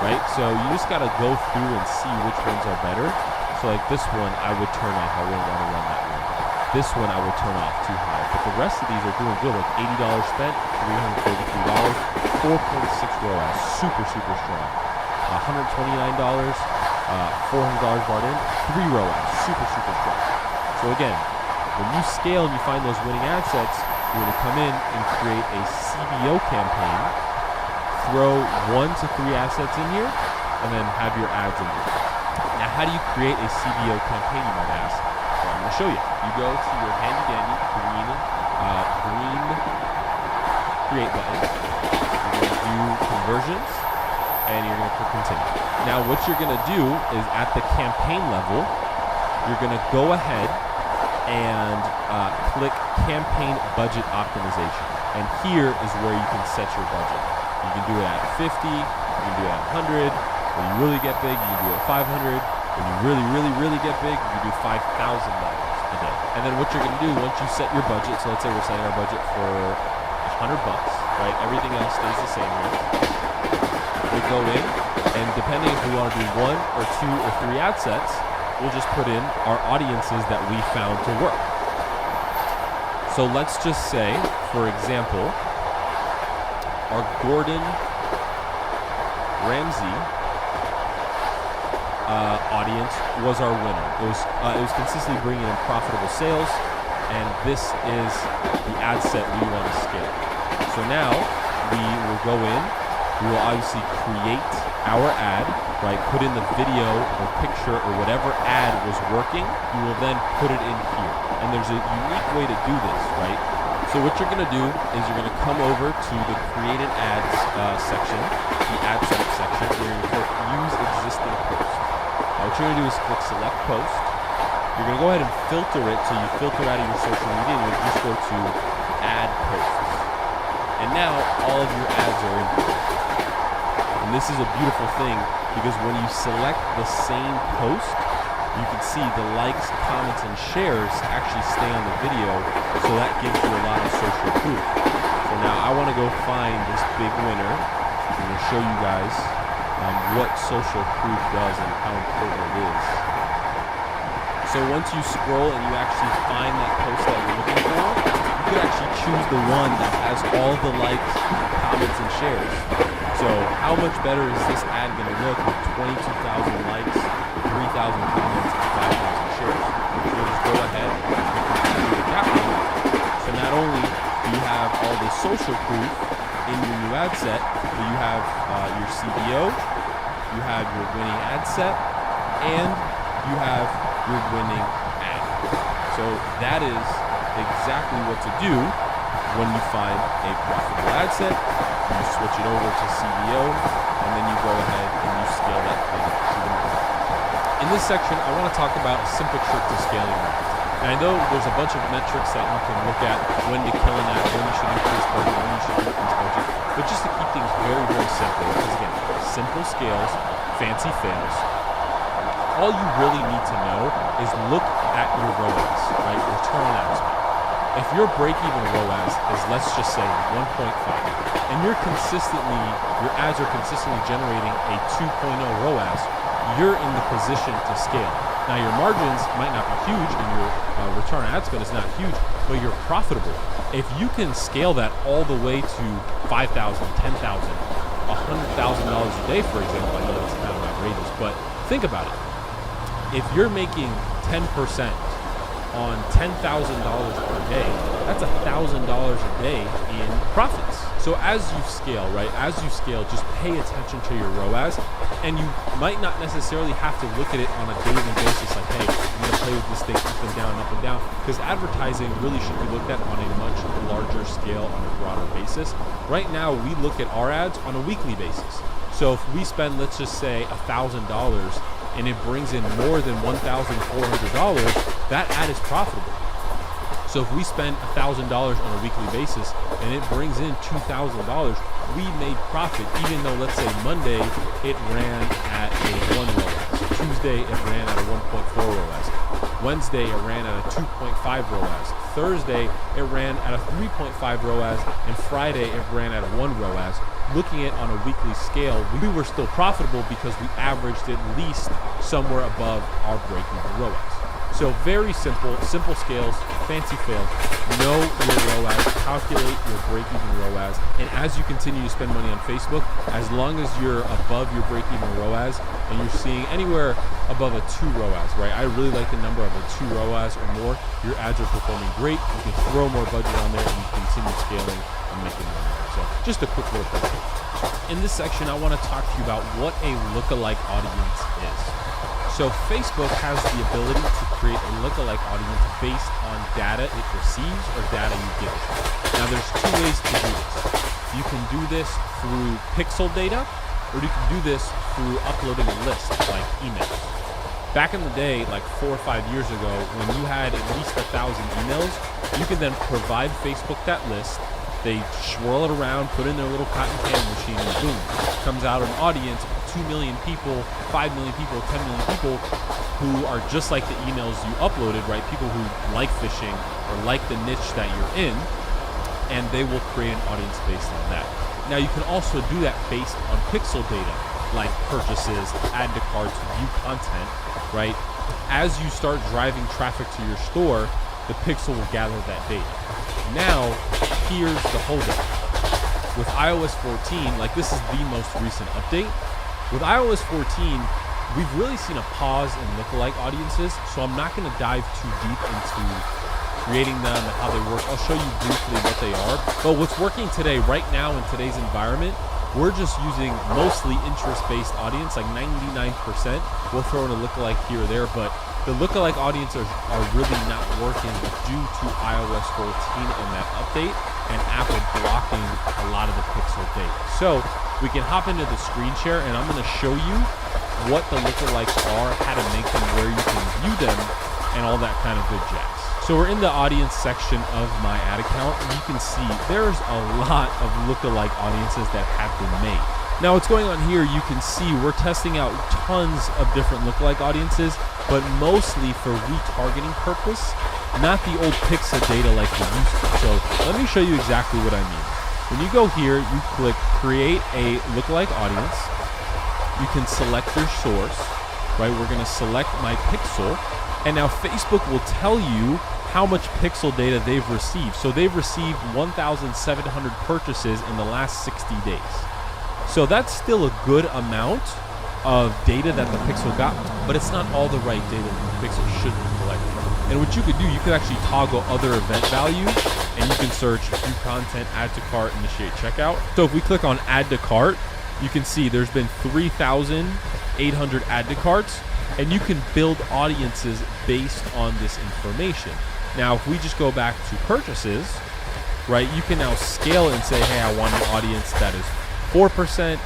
right? So you just got to go through and see which ones are better. So like this one, I would turn off. I wouldn't want to run that one. This one I would turn off too high. But the rest of these are doing good. Like $80 spent, $333, 4.6 ROAS, super strong. $129, $400 brought in, 3 ROAS, super strong. So again, when you scale and you find those winning ad sets, you're going to come in and create a CBO campaign, throw 1 to 3 assets in here, and then have your ads in here. Now, how do you create a CBO campaign, you might ask? Well, I'm going to show you. You go to your handy-dandy green create button. You're going to do conversions, and you're going to click continue. Now, what you're going to do is at the campaign level, you're going to go ahead and click campaign budget optimization. And here is where you can set your budget. You can do it at 50, you can do it at 100. When you really get big, you can do it at 500. When you really get big, you can do $5,000 a day. And then what you're going to do once you set your budget, so let's say we're setting our budget for $100, right? Everything else stays the same here. We go in, and depending if we want to do 1 or 2 or 3 ad sets, we'll just put in our audiences that we found to work. So let's just say, for example, our Gordon Ramsay audience was our winner. It was consistently bringing in profitable sales, and this is the ad set we want to scale. So now we will go in. We will obviously create our ad, right? Put in the video or picture or whatever ad was working. You will then put it in here. And there's a unique way to do this, right? So what you're going to do is you're going to come over to the created ads section, the ad setup section, and you're going to click use existing post. Now what you're going to do is click select post. You're going to go ahead and filter it, so you filter out of your social media, and you just go to add posts. And now all of your ads are in here. And this is a beautiful thing because when you select the same post, you can see the likes, comments, and shares actually stay on the video, so that gives you a lot of social proof. So now I want to go find this big winner. I'm going to show you guys what social proof does and how important it is. So once you scroll and you actually find that post that you're looking for, you could actually choose the one that has all the likes, comments, and shares. So how much better is this ad going to look with 22,000 likes, 3,000 comments, and 5,000 shares? You'll just go ahead and do the cap one. So not only do you have all the social proof in your new ad set, but you have your CBO, you have your winning ad set, and you have your winning ad. So that is exactly what to do when you find a profitable ad set. You switch it over to CBO, and then you go ahead and you scale that thing to the moon. In this section, I want to talk about a simple trick to scaling ads. And I know there's a bunch of metrics that you can look at: when to kill an ad, when you should increase budget, when you should decrease budget. But just to keep things very, very simple, because again, simple scales, fancy fails. All you really need to know is look at your ROAS, right? Return on ad spend. If your break-even ROAS is, let's just say, 1.5, and your ads are consistently generating a 2.0 ROAS, you're in the position to scale. Now, your margins might not be huge, and your return on ad spend is not huge, but you're profitable. If you can scale that all the way to $5,000, $10,000, $100,000 a day, for example, I know that's kind of outrageous, but think about it. If you're making 10% on $10,000 per day, that's $1,000 a day in profits. So as you scale, right, just pay attention to your ROAS, and you might not necessarily have to look at it on a daily basis like, hey, I'm going to play with this thing up and down, because advertising really should be looked at on a much larger scale, on a broader basis. Right now, we look at our ads on a weekly basis. So if we spend, let's just say, $1,000, and it brings in more than $1,400, that ad is profitable. So if we spend $1,000 on a weekly basis and it brings in $2,000, we made profit, even though, let's say, Monday it ran at a 1 ROAS, Tuesday it ran at a 1.4 ROAS, Wednesday it ran at a 2.5 ROAS, Thursday it ran at a 3.5 ROAS, and Friday it ran at a 1 ROAS. Looking at it on a weekly scale, we were still profitable because we averaged at least somewhere above our break-even ROAS. So very simple scales, fancy fails. Know your ROAS, calculate your break-even ROAS, and as you continue to spend money on Facebook, as long as you're above your break-even ROAS and you're seeing anywhere above a 2 ROAS, right? I really like the number of a 2 ROAS or more. Your ads are performing great. You can throw more budget on there and you continue scaling and making money. So just a quick little thing. In this section, I want to talk to you about what a lookalike audience is. So Facebook has the ability to create a lookalike audience based on data it receives or data you give it. Now there's 2 ways to do this. You can do this through pixel data, or you can do this through uploading a list like emails. Back in the day, like 4 or 5 years ago, when you had at least 1,000 emails, you could then provide Facebook that list. They swirl it around, put in their little cotton candy machine, and boom, comes out an audience of 2 million people, 5 million people, 10 million people who are just like the emails you uploaded, right? People who like fishing or like the niche that you're in, and they will create an audience based on that. Now, you can also do that based on pixel data, like purchases, add to carts, view content, right? As you start driving traffic to your store, the pixel will gather that data. Now, here's the holdup. With iOS 14, like this is the most recent update. With iOS 14, we've really seen a pause in lookalike audiences, so I'm not going to dive too deep into creating them and how they work. I'll show you briefly what they are. But what's working today, right now in today's environment, we're just using mostly interest-based audience, like 99%. We'll throw in a lookalike here or there, but the lookalike audiences are really not working due to iOS 14 and that update, and Apple blocking a lot of the pixel data. So we can hop into the screen share, and I'm going to show you what the lookalikes are, how to make them, where you can view them, and all that kind of good jazz. So we're in the audience section of my ad account, and you can see there's a lot of lookalike audiences that have been made. Now what's going on here, you can see we're testing out tons of different lookalike audiences, but mostly for retargeting purpose, not the old pixel data like we used to. So let me show you exactly what I mean. When you go here, you click create a lookalike audience. You can select your source, right? We're gonna select my pixel, And now Facebook will tell you how much pixel data they've received. So they've received 1,700 purchases in the last 60 days. So that's still a good amount of data that the Pixel got, but it's not all the right data that the Pixel should be collecting. And what you could do, you could actually toggle other event values, and you can search view content, add to cart, initiate checkout. So if we click on add to cart, you can see there's been 3,800 add to carts, and you can build audiences based on this information. Now, if we just go back to purchases, right, you can now scale it and say, hey, I want an audience that is 4%,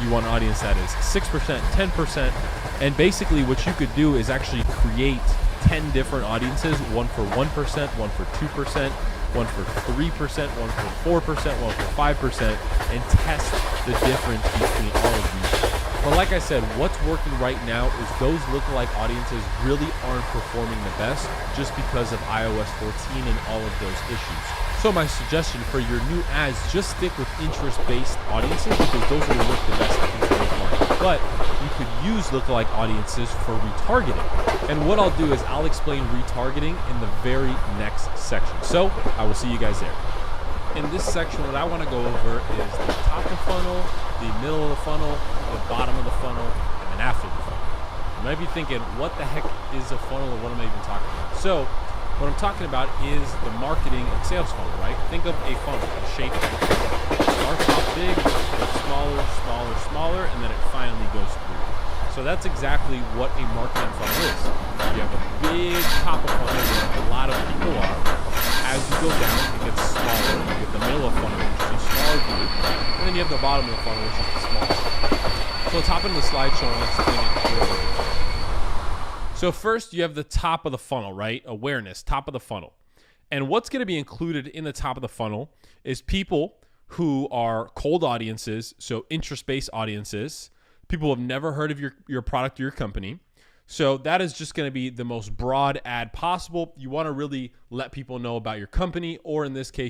you want an audience that is 6%, 10%, and basically what you could do is actually create 10 different audiences, one for 1%, one for 2%, one for 3%, one for 4%, one for 5%, and test the difference between all of these. But like I said, what's working right now is those lookalike audiences really aren't performing the best just because of iOS 14 and all of those issues. So my suggestion for your new ads, just stick with interest-based audiences because those will work the best in today's market. But you could use lookalike audiences for retargeting. And what I'll do is I'll explain retargeting in the very next section. So I will see you guys there. In this section, what I want to go over is the top of the funnel, the middle of the funnel, the bottom of the funnel, and then after the funnel. You might be thinking, what the heck is a funnel and what am I even talking about? So what I'm talking about is the marketing and sales funnel, right? Think of a funnel, a shape of a funnel. It starts off big, gets smaller, smaller, smaller, and then it finally goes through. So that's exactly what a marketing funnel is. You have a big top of funnel where a lot of people are. As you go down, it gets smaller. You have the middle of the funnel, which is a smaller group. And then you have the bottom of the funnel, which is the smallest. So let's hop into the slideshow and let's explain it. So first, you have the top of the funnel, right? Awareness, top of the funnel. And what's going to be included in the top of the funnel is people who are cold audiences, so interest-based audiences, people who have never heard of your product or your company. So that is just going to be the most broad ad possible. You want to really let people know about your company, or in this case,